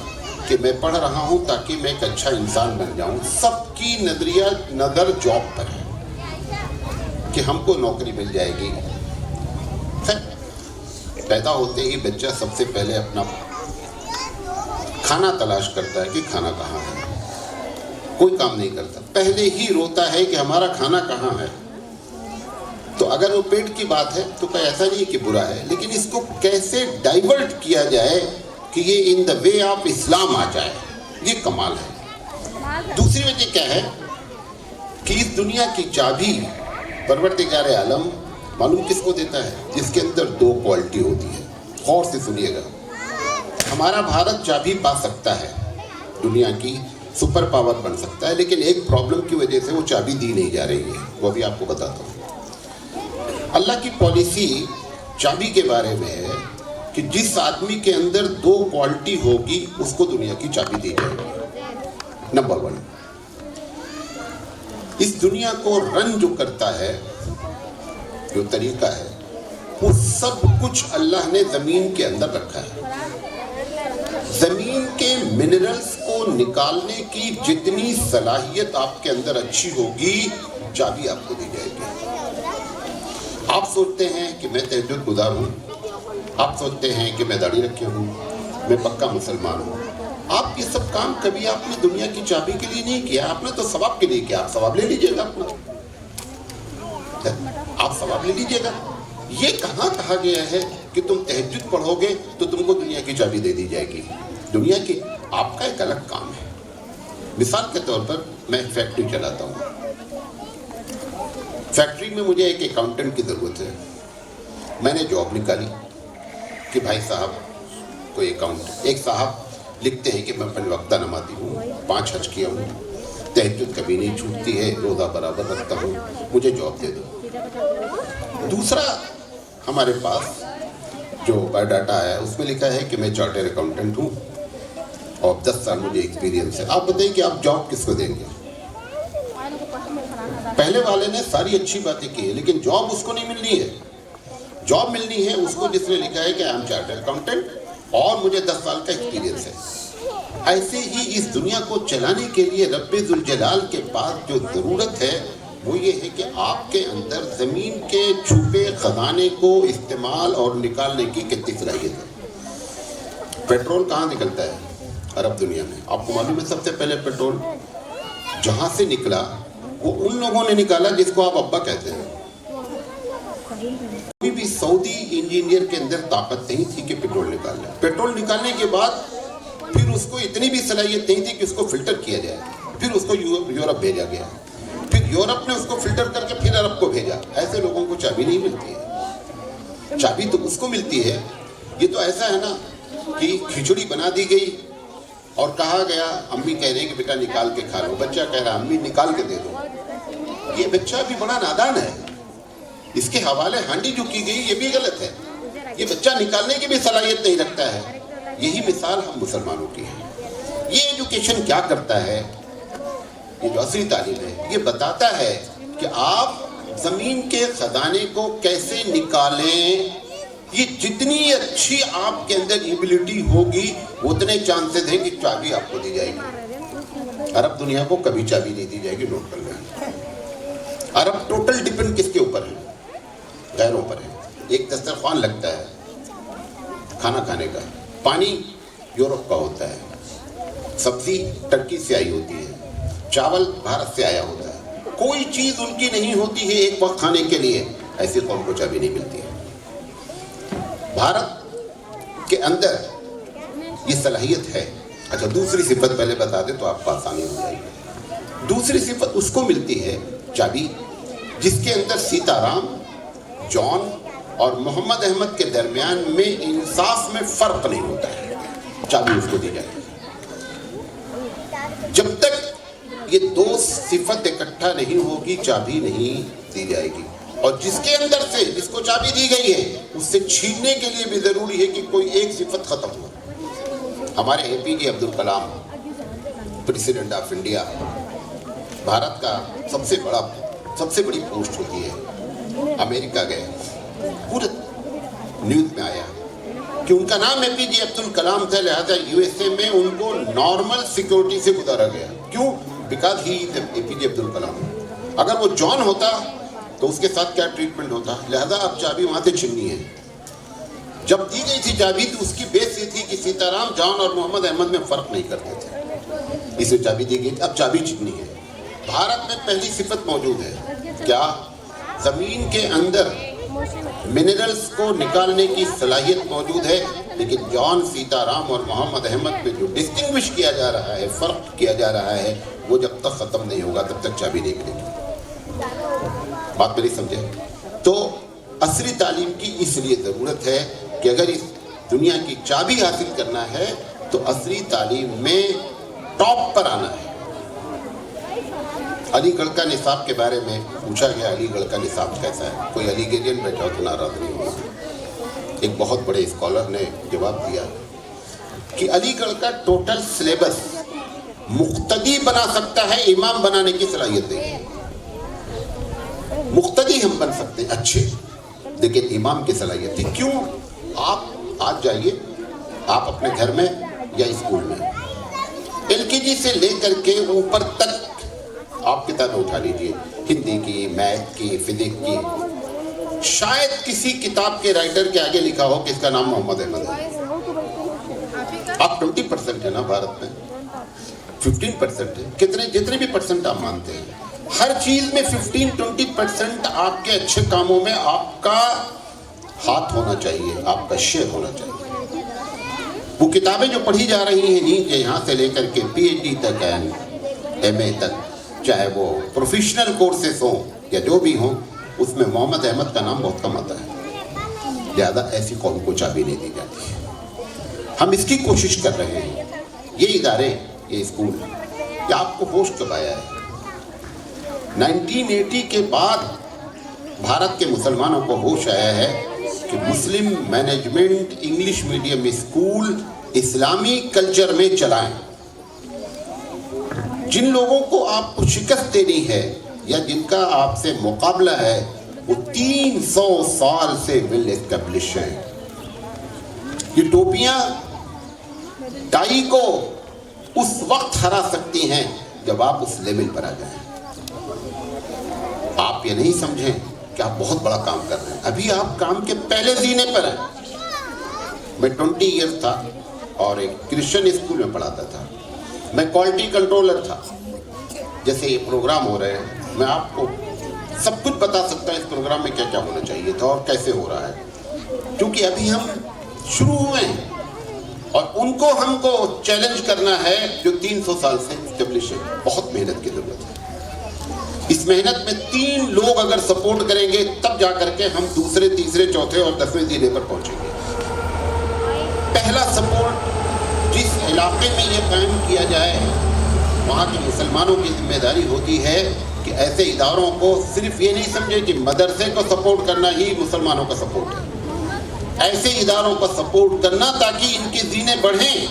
कि मैं पढ़ रहा हूँ ताकि मैं एक अच्छा इंसान बन जाऊँ। सबकी नज़र जॉब पर है कि हमको नौकरी मिल जाएगी। पैदा होते ही बच्चा सबसे पहले अपना खाना तलाश करता है कि खाना कहाँ है। कोई काम नहीं करता, पहले ही रोता है कि हमारा खाना कहाँ है। तो अगर वो पेट की बात है तो कोई ऐसा नहीं कि बुरा है, लेकिन इसको कैसे डाइवर्ट किया जाए कि ये in the way of Islam आ जाए, ये कमाल है। दूसरी वजह क्या है कि इस दुनिया की चाबी परवरदिगार आलम मालूम किसको देता है? जिसके अंदर 2 क्वालिटी होती है। गौर से सुनिएगा, हमारा भारत चाबी पा सकता है, दुनिया की सुपर पावर बन सकता है, लेकिन एक प्रॉब्लम की वजह से वो चाबी दी नहीं जा रही है। वो अभी आपको बताता हूँ। अल्लाह की पॉलिसी चाबी के बारे में है कि जिस आदमी के अंदर 2 क्वालिटी होगी उसको दुनिया की चाबी दी जाएगी। नंबर 1, इस दुनिया को रन जो करता है, जो तरीका है, वो सब कुछ अल्लाह ने ज़मीन के अंदर रखा है। ज़मीन के मिनरल्स को निकालने की जितनी सलाहियत आपके अंदर अच्छी होगी, चाबी आपको दी जाएगी। आप सोचते हैं कि मैं तहज्जुद गुज़ार हूँ, आप सोचते हैं कि मैं दाढ़ी रखे हूँ, मैं पक्का मुसलमान हूँ। आप ये सब काम कभी आपने दुनिया की चाबी के लिए नहीं किया, आपने तो सवाब के लिए किया। आप सवाब ले लीजिएगा अपना, आप सवाब ले लीजिएगा। یہ کہاں کہا گیا ہے کہ تم تہجد پڑھو گے تو تم کو دنیا کی چابی دے دی جائے گی؟ دنیا کی آپ کا ایک الگ کام ہے. مثال کے طور پر میں ایک فیکٹری چلاتا ہوں. فیکٹری میں مجھے ایک اکاؤنٹنٹ کی ضرورت ہے. میں نے جاب نکالی کہ بھائی صاحب کوئی اکاؤنٹ. ایک صاحب لکھتے ہیں کہ میں اپنے وقتہ نمازی ہوں, 5 حج کیا ہوں, تہجد کبھی نہیں چھوٹتی ہے, روزہ برابر رکھتا ہوں, مجھے جاب دے دو. دوسرا ہمارے پاس جو بایو ڈاٹا ہے اس میں لکھا ہے کہ میں چارٹر اکاؤنٹنٹ ہوں اور 10 سال مجھے ایکسپیرینس ہے. آپ بتائیں کہ آپ جاب کس کو دیں گے؟ پہلے والے نے ساری اچھی باتیں کی ہیں لیکن جاب اس کو نہیں ملنی ہے. جاب ملنی ہے اس کو جس نے لکھا ہے کہ آئی ایم چارٹر اکاؤنٹنٹ اور مجھے 10 سال کا ایکسپیرینس ہے. ایسے ہی اس دنیا کو چلانے کے لیے رب ذوالجلال کے پاس جو ضرورت ہے وہ یہ ہے کہ آپ کے اندر زمین کے چھپے خزانے کو استعمال اور نکالنے کی کتنی صلاحیت ہے. پیٹرول کہاں نکلتا ہے؟ عرب دنیا میں. آپ کو معلوم ہے سب سے پہلے پیٹرول جہاں سے نکلا وہ ان لوگوں نے نکالا جس کو آپ ابا کہتے ہیں. کوئی بھی سعودی انجینئر کے اندر طاقت نہیں تھی کہ پیٹرول نکال لے. پیٹرول نکالنے کے بعد پھر اس کو اتنی بھی صلاحیت نہیں تھی کہ اس کو فلٹر کیا جائے. پھر اس کو یورپ بھیجا گیا, پھر یورپ نے اس کو فلٹر کر کے پھر عرب کو بھیجا. ایسے لوگوں کو چابی نہیں ملتی ہے. چابی تو اس کو ملتی ہے. یہ تو ایسا ہے نا کہ کھچڑی بنا دی گئی اور کہا گیا, امی کہہ رہے ہیں کہ بیٹا نکال کے کھا لو, بچہ کہہ رہا امی نکال کے دے دو. یہ بچہ بھی بڑا نادان ہے. اس کے حوالے ہانڈی جو کی گئی یہ بھی غلط ہے. یہ بچہ نکالنے کی بھی صلاحیت نہیں رکھتا ہے. یہی مثال ہم مسلمانوں کی ہے. یہ ایجوکیشن کیا کرتا ہے, یہ جو عصری تعلیم ہے یہ بتاتا ہے کہ آپ زمین کے خزانے کو کیسے نکالیں. یہ جتنی اچھی آپ کے اندر ایبلٹی ہوگی اتنے چانسز ہیں کہ چابی آپ کو دی جائے گی. عرب دنیا کو کبھی چابی نہیں دی جائے گی, نوٹ کر لیں. عرب ٹوٹل ڈیپینڈ کس کے اوپر ہے؟ غیروں پر ہے. ایک دسترخوان لگتا ہے کھانا کھانے کا, پانی یورپ کا ہوتا ہے, سبزی ٹرکی سے آئی ہوتی ہے, چاول بھارت سے آیا ہوتا ہے. کوئی چیز ان کی نہیں ہوتی ہے ایک وقت کھانے کے لیے. ایسی قوم کو چابی نہیں ملتی ہے. بھارت کے اندر یہ صلاحیت ہے. اچھا دوسری صفت پہلے بتا دیں تو آپ کو آسانی ہو جائے گی. دوسری صفت اس کو ملتی ہے چابی جس کے اندر سیتا رام, جان اور محمد احمد کے درمیان میں انصاف میں فرق نہیں ہوتا ہے. چابی اس کو دی جائے گی. جب تک یہ دو صفت اکٹھا نہیں ہوگی چابی نہیں دی جائے گی. اور جس کے اندر سے جس کو چابی دی گئی ہے اس سے چھیننے کے لیے بھی ضروری ہے کہ کوئی ایک صفت ختم ہو. ہمارے اے پی جے Abdul Kalam president of India, Bharat کا سب سے بڑی پوسٹ ہوتی ہے. امریکہ گئے, پورے نیوز میں آیا کہ ان کا نام اے پی جے عبد الکلام تھا, لہذا یو ایس اے میں ان کو نارمل سیکورٹی سے گزارا گیا. کیوں؟ بیکاز ہی اے پی جے عبد الکلام. اگر وہ جان ہوتا تو اس کے ساتھ کیا ٹریٹمنٹ ہوتا. لہذا اب چابی وہاں سے چھننی ہے. جب دی گئی تھی چابی تو اس کی بیس یہ تھی کہ سیتا رام, جان اور محمد احمد میں فرق نہیں کرتے تھے, اسے چابی دی گئی. اب چابی چھننی ہے. بھارت میں پہلی صفت موجود ہے کیا؟ زمین کے اندر منرلز کو نکالنے کی صلاحیت موجود ہے, لیکن جان, سیتا رام اور محمد احمد میں جو ڈسٹنگوش کیا جا رہا ہے, فرق کیا جا رہا ہے, وہ جب تک ختم نہیں ہوگا تب تک چابی نہیں ملے گی. بات میری سمجھے؟ تو عصری تعلیم کی اس لیے ضرورت ہے کہ اگر اس دنیا کی چابی حاصل کرنا ہے تو عصری تعلیم میں ٹاپ پر آنا ہے. علی گڑھ کا نصاب کے بارے میں پوچھا گیا, علی گڑھ کا نصاب کیسا ہے؟ کوئی علی گڑھین بیٹھا ہو تو ناراض نہیں ہوگا. ایک بہت بڑے اسکالر نے جواب دیا کہ علی گڑھ کا ٹوٹل سلیبس مقتدی بنا سکتا ہے, امام بنانے کی صلاحیت نہیں ہے. مقتدی ہم بن سکتے ہیں اچھے, لیکن امام کی صلاحیت ہے. کیوں؟ آپ آج جائیے, آپ اپنے گھر میں یا اسکول میں ایل کے جی سے لے کر کے اوپر تک آپ کتابیں اٹھا لیجیے, ہندی کی, میتھ کی, فزکس کی. شاید کسی کتاب کے رائٹر کے آگے لکھا ہو کہ اس کا نام محمد احمد ہے. آپ 20% ہے نا بھارت میں, 15% ہے. جتنے بھی پرسنٹ آپ مانتے ہیں, ہر چیز میں 15-20% آپ کے اچھے کاموں میں آپ کا हाथ होना चाहिए, आपका शेर होना चाहिए। वो किताबें जो पढ़ी जा रही हैं नीट के यहाँ से लेकर के PhD तक एंड MA तक, चाहे वो प्रोफेशनल कोर्सेस हों या जो भी हों, उसमें मोहम्मद अहमद का नाम बहुत कम आता है। ज़्यादा ऐसी कौम को चाबी नहीं दी जाती है। हम इसकी कोशिश कर रहे हैं। ये इदारे, ये स्कूल, क्या आपको होश कब आया है? 1980 के बाद भारत के मुसलमानों को होश आया है कि मुस्लिम मैनेजमेंट इंग्लिश मीडियम स्कूल इस्लामी कल्चर में चलाएं। जिन लोगों को आपको शिकस्त देनी है या जिनका आपसे मुकाबला है, वो 300 साल से वेल एस्टेब्लिश हैं। ये टोपियां टाई को उस वक्त हरा सकती हैं जब आप उस लेवल पर आ जाएं। आप ये नहीं समझें कि आप बहुत बड़ा काम कर रहे हैं, अभी आप काम के पहले जीने पर हैं। मैं 20 ईयर था और एक क्रिश्चियन स्कूल में पढ़ाता था। मैं क्वालिटी कंट्रोलर था। जैसे ये प्रोग्राम हो रहे हैं, मैं आपको सब कुछ बता सकता हूँ इस प्रोग्राम में क्या क्या होना चाहिए था और कैसे हो रहा है, क्योंकि अभी हम शुरू हुए हैं और उनको हमको चैलेंज करना है जो 300 साल से एस्टेब्लिश है। बहुत मेहनत की जरूरत है। इस मेहनत में 3 लोग अगर सपोर्ट करेंगे तब जा करके हम दूसरे, तीसरे, चौथे और 10वें जिले पर पहुंचेंगे। पहला सपोर्ट, जिस इलाके में ये कायम किया जाए, वहाँ के मुसलमानों की जिम्मेदारी होती है कि ऐसे इदारों को सिर्फ ये नहीं समझे कि मदरसे को सपोर्ट करना ही मुसलमानों का सपोर्ट है। ऐसे इदारों को सपोर्ट करना ताकि इनके जीने बढ़ें,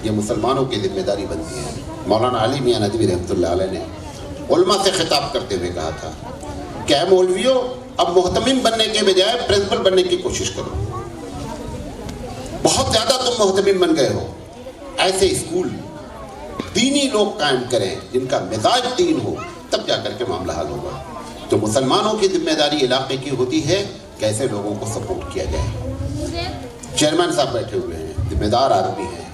ये मुसलमानों की जिम्मेदारी बनती है। मौलाना अली मियां नदवी रहमतुल्लाह अलैह ने उलमा से खिताब करते हुए कहा था कि ऐ मौलवियों, अब मोहतमिम बनने के बजाय प्रिंसिपल बनने की कोशिश करो। बहुत ज़्यादा तुम मोहतमिम बन गए हो। ऐसे स्कूल दीनी लोग कायम करें जिनका मिजाज दीन हो, तब जाकर के मामला हल होगा। तो मुसलमानों की जिम्मेदारी इलाके की होती है कैसे लोगों को सपोर्ट किया जाए। चेयरमैन साहब बैठे हुए हैं, जिम्मेदार आदमी हैं।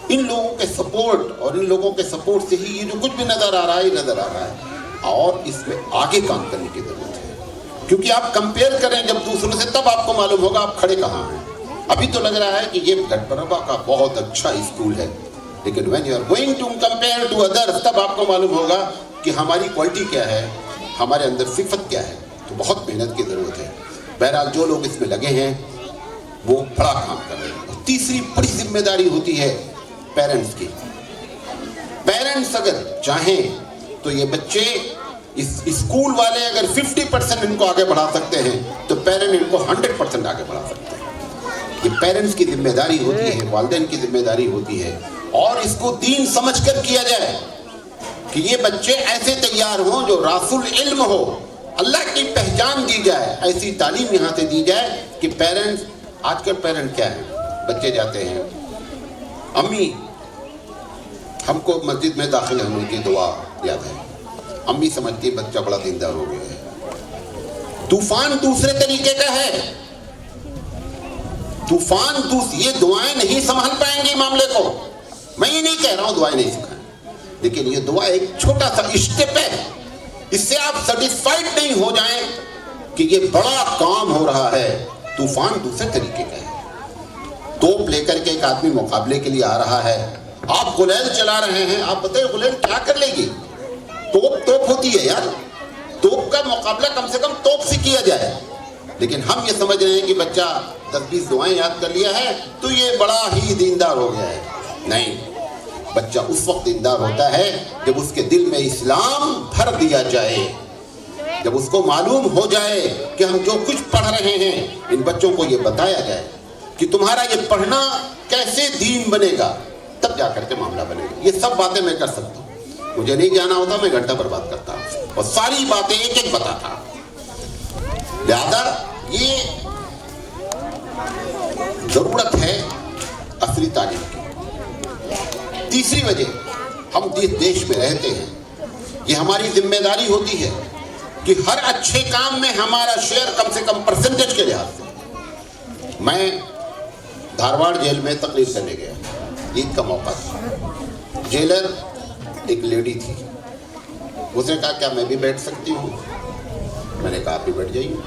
इन लोगों के सपोर्ट और इन लोगों के सपोर्ट से ही ये जो कुछ भी नज़र आ रहा है, नज़र आ रहा है। और इसमें आगे काम करने की ज़रूरत है, क्योंकि आप कंपेयर करें जब दूसरों से, तब आपको मालूम होगा आप खड़े कहाँ हैं। अभी तो लग रहा है कि ये गढ़बरबा का बहुत अच्छा स्कूल है, लेकिन when you are going to compare to others, तब आपको मालूम होगा कि हमारी क्वालिटी क्या है, हमारे अंदर सिफत क्या है। तो बहुत मेहनत की ज़रूरत है। बहरहाल जो लोग इसमें लगे हैं वो बड़ा काम कर रहे हैं। और तीसरी बड़ी जिम्मेदारी होती है पेरेंट्स की। पेरेंट्स अगर चाहें तो ये बच्चे, इस स्कूल वाले अगर 50% इनको आगे बढ़ा सकते हैं तो पेरेंट इनको 100% आगे बढ़ा सकते हैं। ये पेरेंट्स की जिम्मेदारी होती है, वालिदैन की जिम्मेदारी होती है। और इसको दीन समझकर किया जाए कि ये बच्चे ऐसे तैयार हों जो रासुल इल्म हो, अल्लाह की पहचान दी जाए। ऐसी तालीम यहाँ से दी जाए कि पेरेंट्स, आजकल पेरेंट क्या है, बच्चे जाते हैं, अम्मी हमको मस्जिद में दाखिल होने की दुआ याद है। अम्मी समझती है बच्चा बड़ा दीनदार हो गया है। तूफान दूसरे तरीके का है। ये दुआएं नहीं संभाल पाएंगी मामले को। मैं ये नहीं कह रहा हूँ दुआएं नहीं सिखाएं, लेकिन ये दुआ एक छोटा सा स्टेप है। इससे आप सेटिस्फाइड नहीं हो जाएं कि ये बड़ा काम हो रहा है। तूफान दूसरे तरीके का है। तोप लेकर के एक आदमी मुकाबले के लिए आ रहा है, आप गुलेल चला रहे हैं। आप बताइए गुलेल क्या कर लेगी? तोप होती है यार। तोप का मुकाबला कम से कम तोप से किया जाए। लेकिन हम ये समझ रहे हैं कि बच्चा 10-20 दुआएं याद कर लिया है तो ये बड़ा ही दीनदार हो गया है। नहीं, बच्चा उस वक्त दीनदार होता है जब उसके दिल में इस्लाम भर दिया जाए, जब उसको मालूम हो जाए कि हम जो कुछ पढ़ रहे हैं, इन बच्चों को ये बताया जाए कि तुम्हारा ये पढ़ना कैसे दीन बनेगा, तब जाकर के मामला बनेगा। ये सब बातें मैं कर सकता हूँ। मुझे नहीं जाना होता, मैं घंटा बर्बाद करता और सारी बातें एक एक बताता। लिहाजा ये जरूरत है असली तालीम की। तीसरी वजह, हम जिस देश में रहते हैं, ये हमारी जिम्मेदारी होती है कि हर अच्छे काम में हमारा शेयर कम से कम परसेंटेज के लिहाज से। मैं धारवाड़ जेल में तकरीर करने गया, ईद का मौका था। जेलर एक लेडी थी, उसने कहा क्या मैं भी बैठ सकती हूँ? मैंने कहा आप भी बैठ जाइए।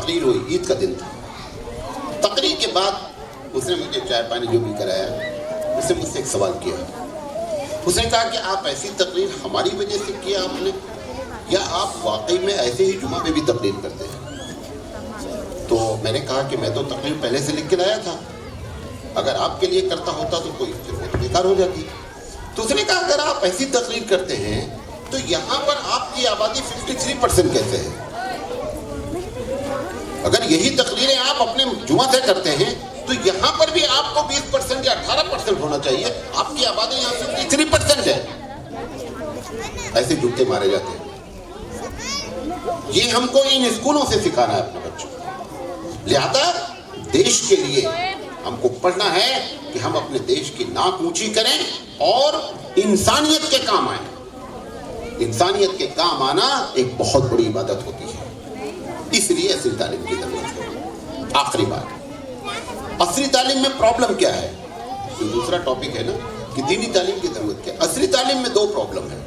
तकरीर हुई, ईद का दिन था। तकरीर के बाद उसने मुझे चाय पानी जो भी कराया, उसने मुझसे एक सवाल किया। उसने कहा कि आप ऐसी तकरीर हमारी वजह से किया आपने, या आप वाकई में ऐसे ही जुमा में भी तकरीर करते हैं? तो मैंने कहा कि मैं तो तकरीर पहले से लिख के लाया था, अगर आपके लिए करता होता तो कोई फिर वो तो बेकार हो जाती। तो उसने कहा अगर आप ऐसी तकरीर करते हैं तो यहाँ पर आपकी आबादी 53% कैसे है? अगर यही तकरीरें आप अपने जुमा से करते हैं तो यहाँ पर भी आपको 20% या 18% होना चाहिए, आपकी आबादी यहाँ 53% है। ऐसे जूते मारे जाते हैं। ये हमको इन स्कूलों से सिखाना है अपने बच्चों को। लिहाजा देश के लिए हमको पढ़ना है कि हम अपने देश की नाक ऊंची करें और इंसानियत के काम आए। इंसानियत के काम आना एक बहुत बड़ी इबादत होती है, इसलिए असली तालीम की जरूरत है। आखिरी बात, असली तालीम में प्रॉब्लम क्या है? जो दूसरा टॉपिक है ना कि दीनी तालीम की जरूरत क्या है, असली तालीम में दो प्रॉब्लम है।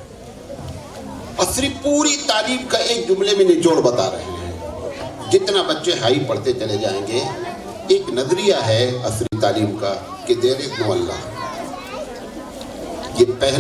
असली पूरी तालीम का एक जुमले में निचोड़ बता रहे हैं। जितना बच्चे हाई पढ़ते चले जाएंगे, एक नजरिया है असली तालीम का कि देयर इज नो अल्लाह। ये पहला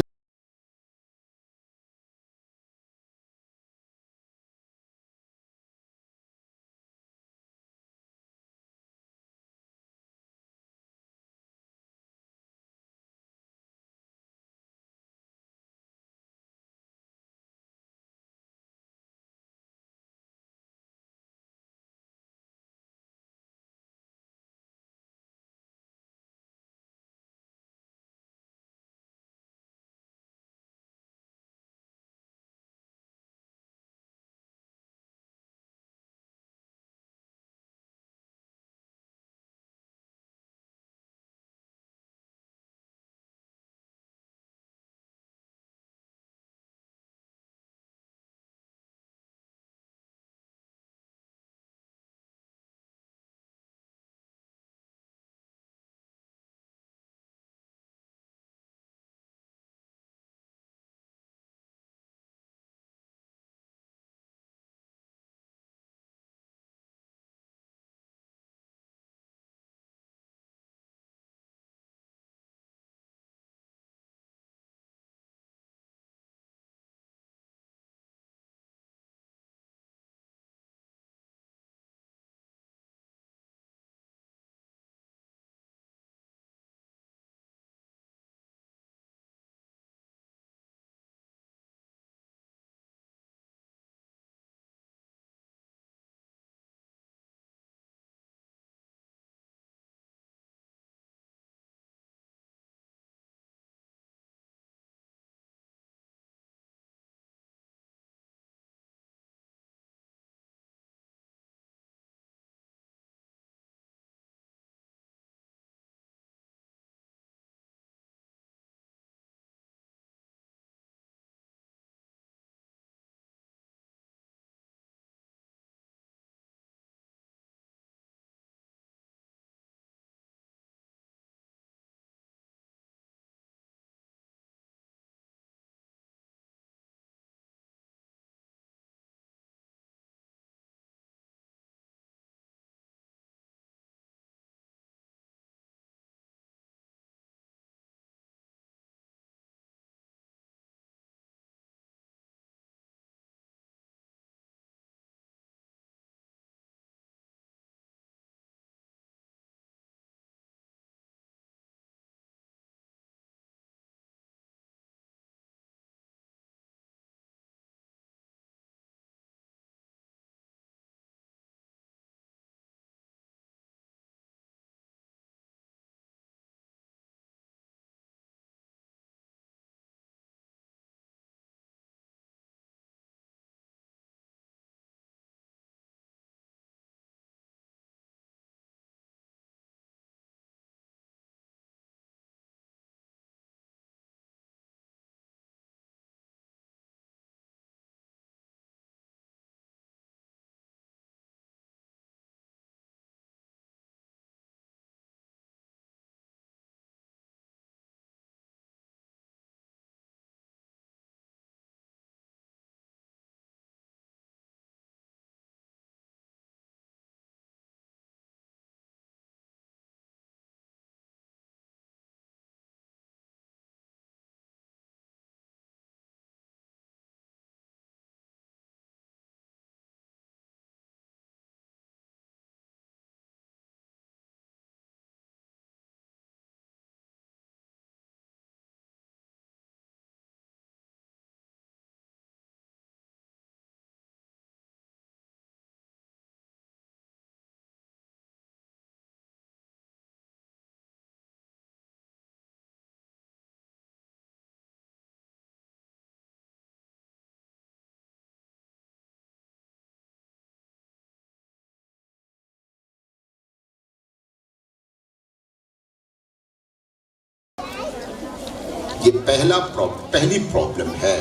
یہ پہلی پرابلم ہے.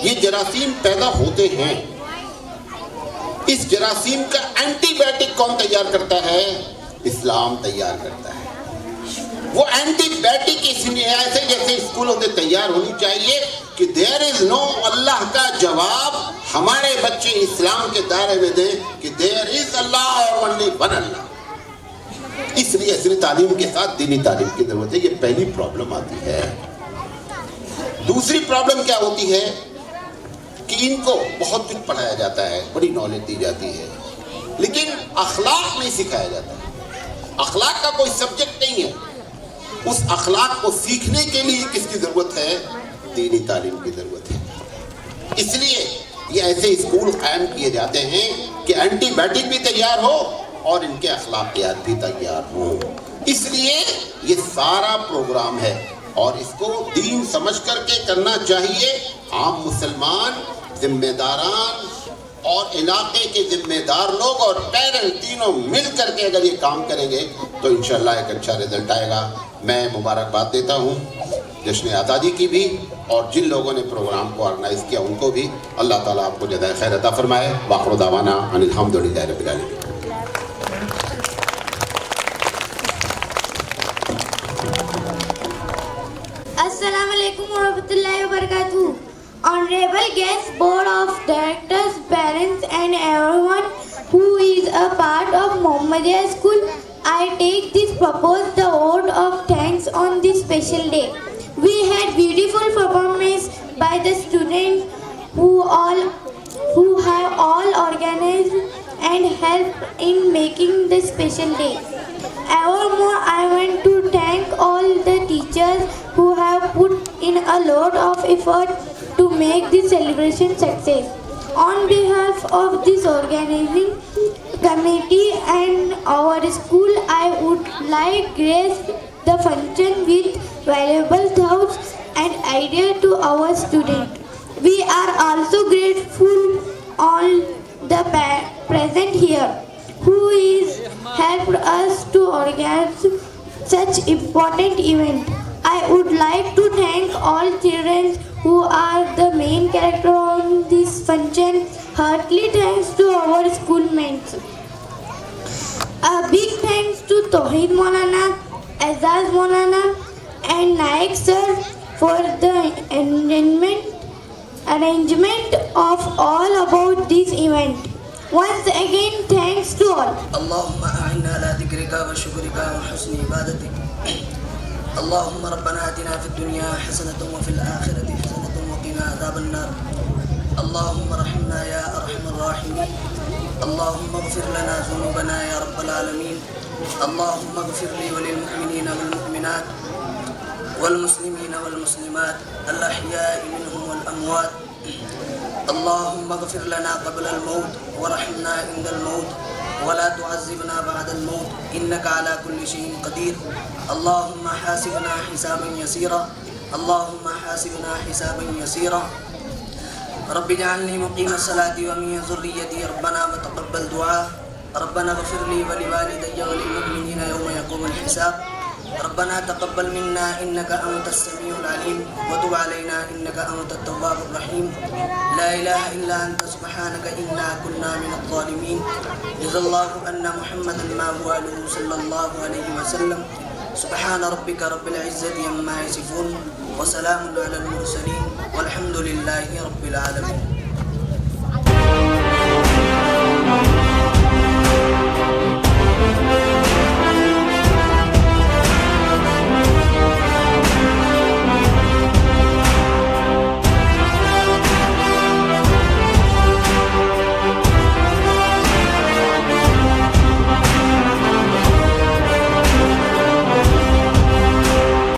یہ جراثیم پیدا ہوتے ہیں, اس جراثیم کا اینٹی بائیوٹک کون تیار کرتا ہے؟ اسلام تیار کرتا ہے. وہ اینٹی بائیوٹک اس لیے ایسے جیسے اسکولوں میں تیار ہونی چاہیے کہ دیر از نو, اللہ کا جواب ہمارے بچے اسلام کے دائرے میں دیں کہ دیر از اللہ اور اونلی ون اللہ. اس لیے عصری تعلیم کے ساتھ دینی تعلیم کی ضرورت ہے. یہ پہلی پرابلم آتی ہے. دوسری پرابلم کیا ہوتی ہے کہ ان کو بہت کچھ پڑھایا جاتا ہے, بڑی نالج دی جاتی ہے, لیکن اخلاق نہیں سکھایا جاتا. اخلاق کا کوئی سبجیکٹ نہیں ہے. اس اخلاق کو سیکھنے کے لیے کس کی ضرورت ہے؟ دینی تعلیم کی ضرورت ہے. اس لیے یہ ایسے اسکول قائم کیے جاتے ہیں کہ اینٹی بائیوٹک بھی تیار ہو اور ان کے اخلاقیات بھی تیار ہوں. اس لیے یہ سارا پروگرام ہے اور اس کو دین سمجھ کر کے کرنا چاہیے. عام مسلمان, ذمہ داران اور علاقے کے ذمہ دار لوگ اور پیرنٹ تینوں مل کر کے اگر یہ کام کریں گے تو انشاءاللہ ایک اچھا رزلٹ آئے گا. میں مبارکباد دیتا ہوں جشن آزادی کی بھی, اور جن لوگوں نے پروگرام کو آرگنائز کیا ان کو بھی. اللہ تعالیٰ آپ کو جزائے خیر عطا فرمائے. وآخر دعوانا ان الحمدللہ رب العالمین. Assalamu alaikum wa rahmatullahi wa barakatuh. Honorable guests, board of directors, parents and everyone who is a part of Muhammadiyya School, I take this proposed the vote of thanks on this special day. We had beautiful performance by the students who have all organized and helped in making this special day. Evermore, I want to thank all the teachers who have put in a lot of effort to make this celebration success. On behalf of this organizing committee and our school, I would like to grace the function with valuable thoughts and ideas to our students. We are also grateful all the present here who is helped us to organize such important event. I would like to thank all children who are the main character on this function. Heartily thanks to our schoolmates. A big thanks to Tawheed Maulana, Azaz Maulana and Naik sir for the arrangement of all about this event. Once again, thanks to all. اللهم أعنا على ذكرك وشكرك وحسن عبادتك. اللهم ربنا آتنا في الدنيا حسنة وفي الآخرة حسنة وقنا عذاب النار. اللهم ارحمنا يا أرحم الراحمين. اللهم اغفر لنا ذنوبنا يا رب العالمين. اللهم اغفر لي وللمؤمنين والمؤمنات والمسلمين والمسلمات الأحياء منهم والأموات. اللهم اغفر لنا قبل الموت ورحمنا عند الموت ولا تعذبنا بعد الموت إنك على كل شيء قدير. اللهم حاسبنا حسابا يسيرا. اللهم حاسبنا حسابا يسيرا. رب اجعلني مقيم الصلاة ومن ذريتي ربنا وتقبل دعاء. ربنا اغفر لي ولوالدي وللمؤمنين يوم يقوم الحساب. ربنا تقبل منا إنك أنت السميع العليم وتب علينا إنك أنت التواب الرحيم. لا إله إلا أنت سبحانك إنا كنا من الظالمين. جزا الله أن محمدا ما هو آله صلى الله عليه وسلم. سبحان ربك رب العزة عما يصفون وسلام على المرسلين والحمد لله رب العالمين.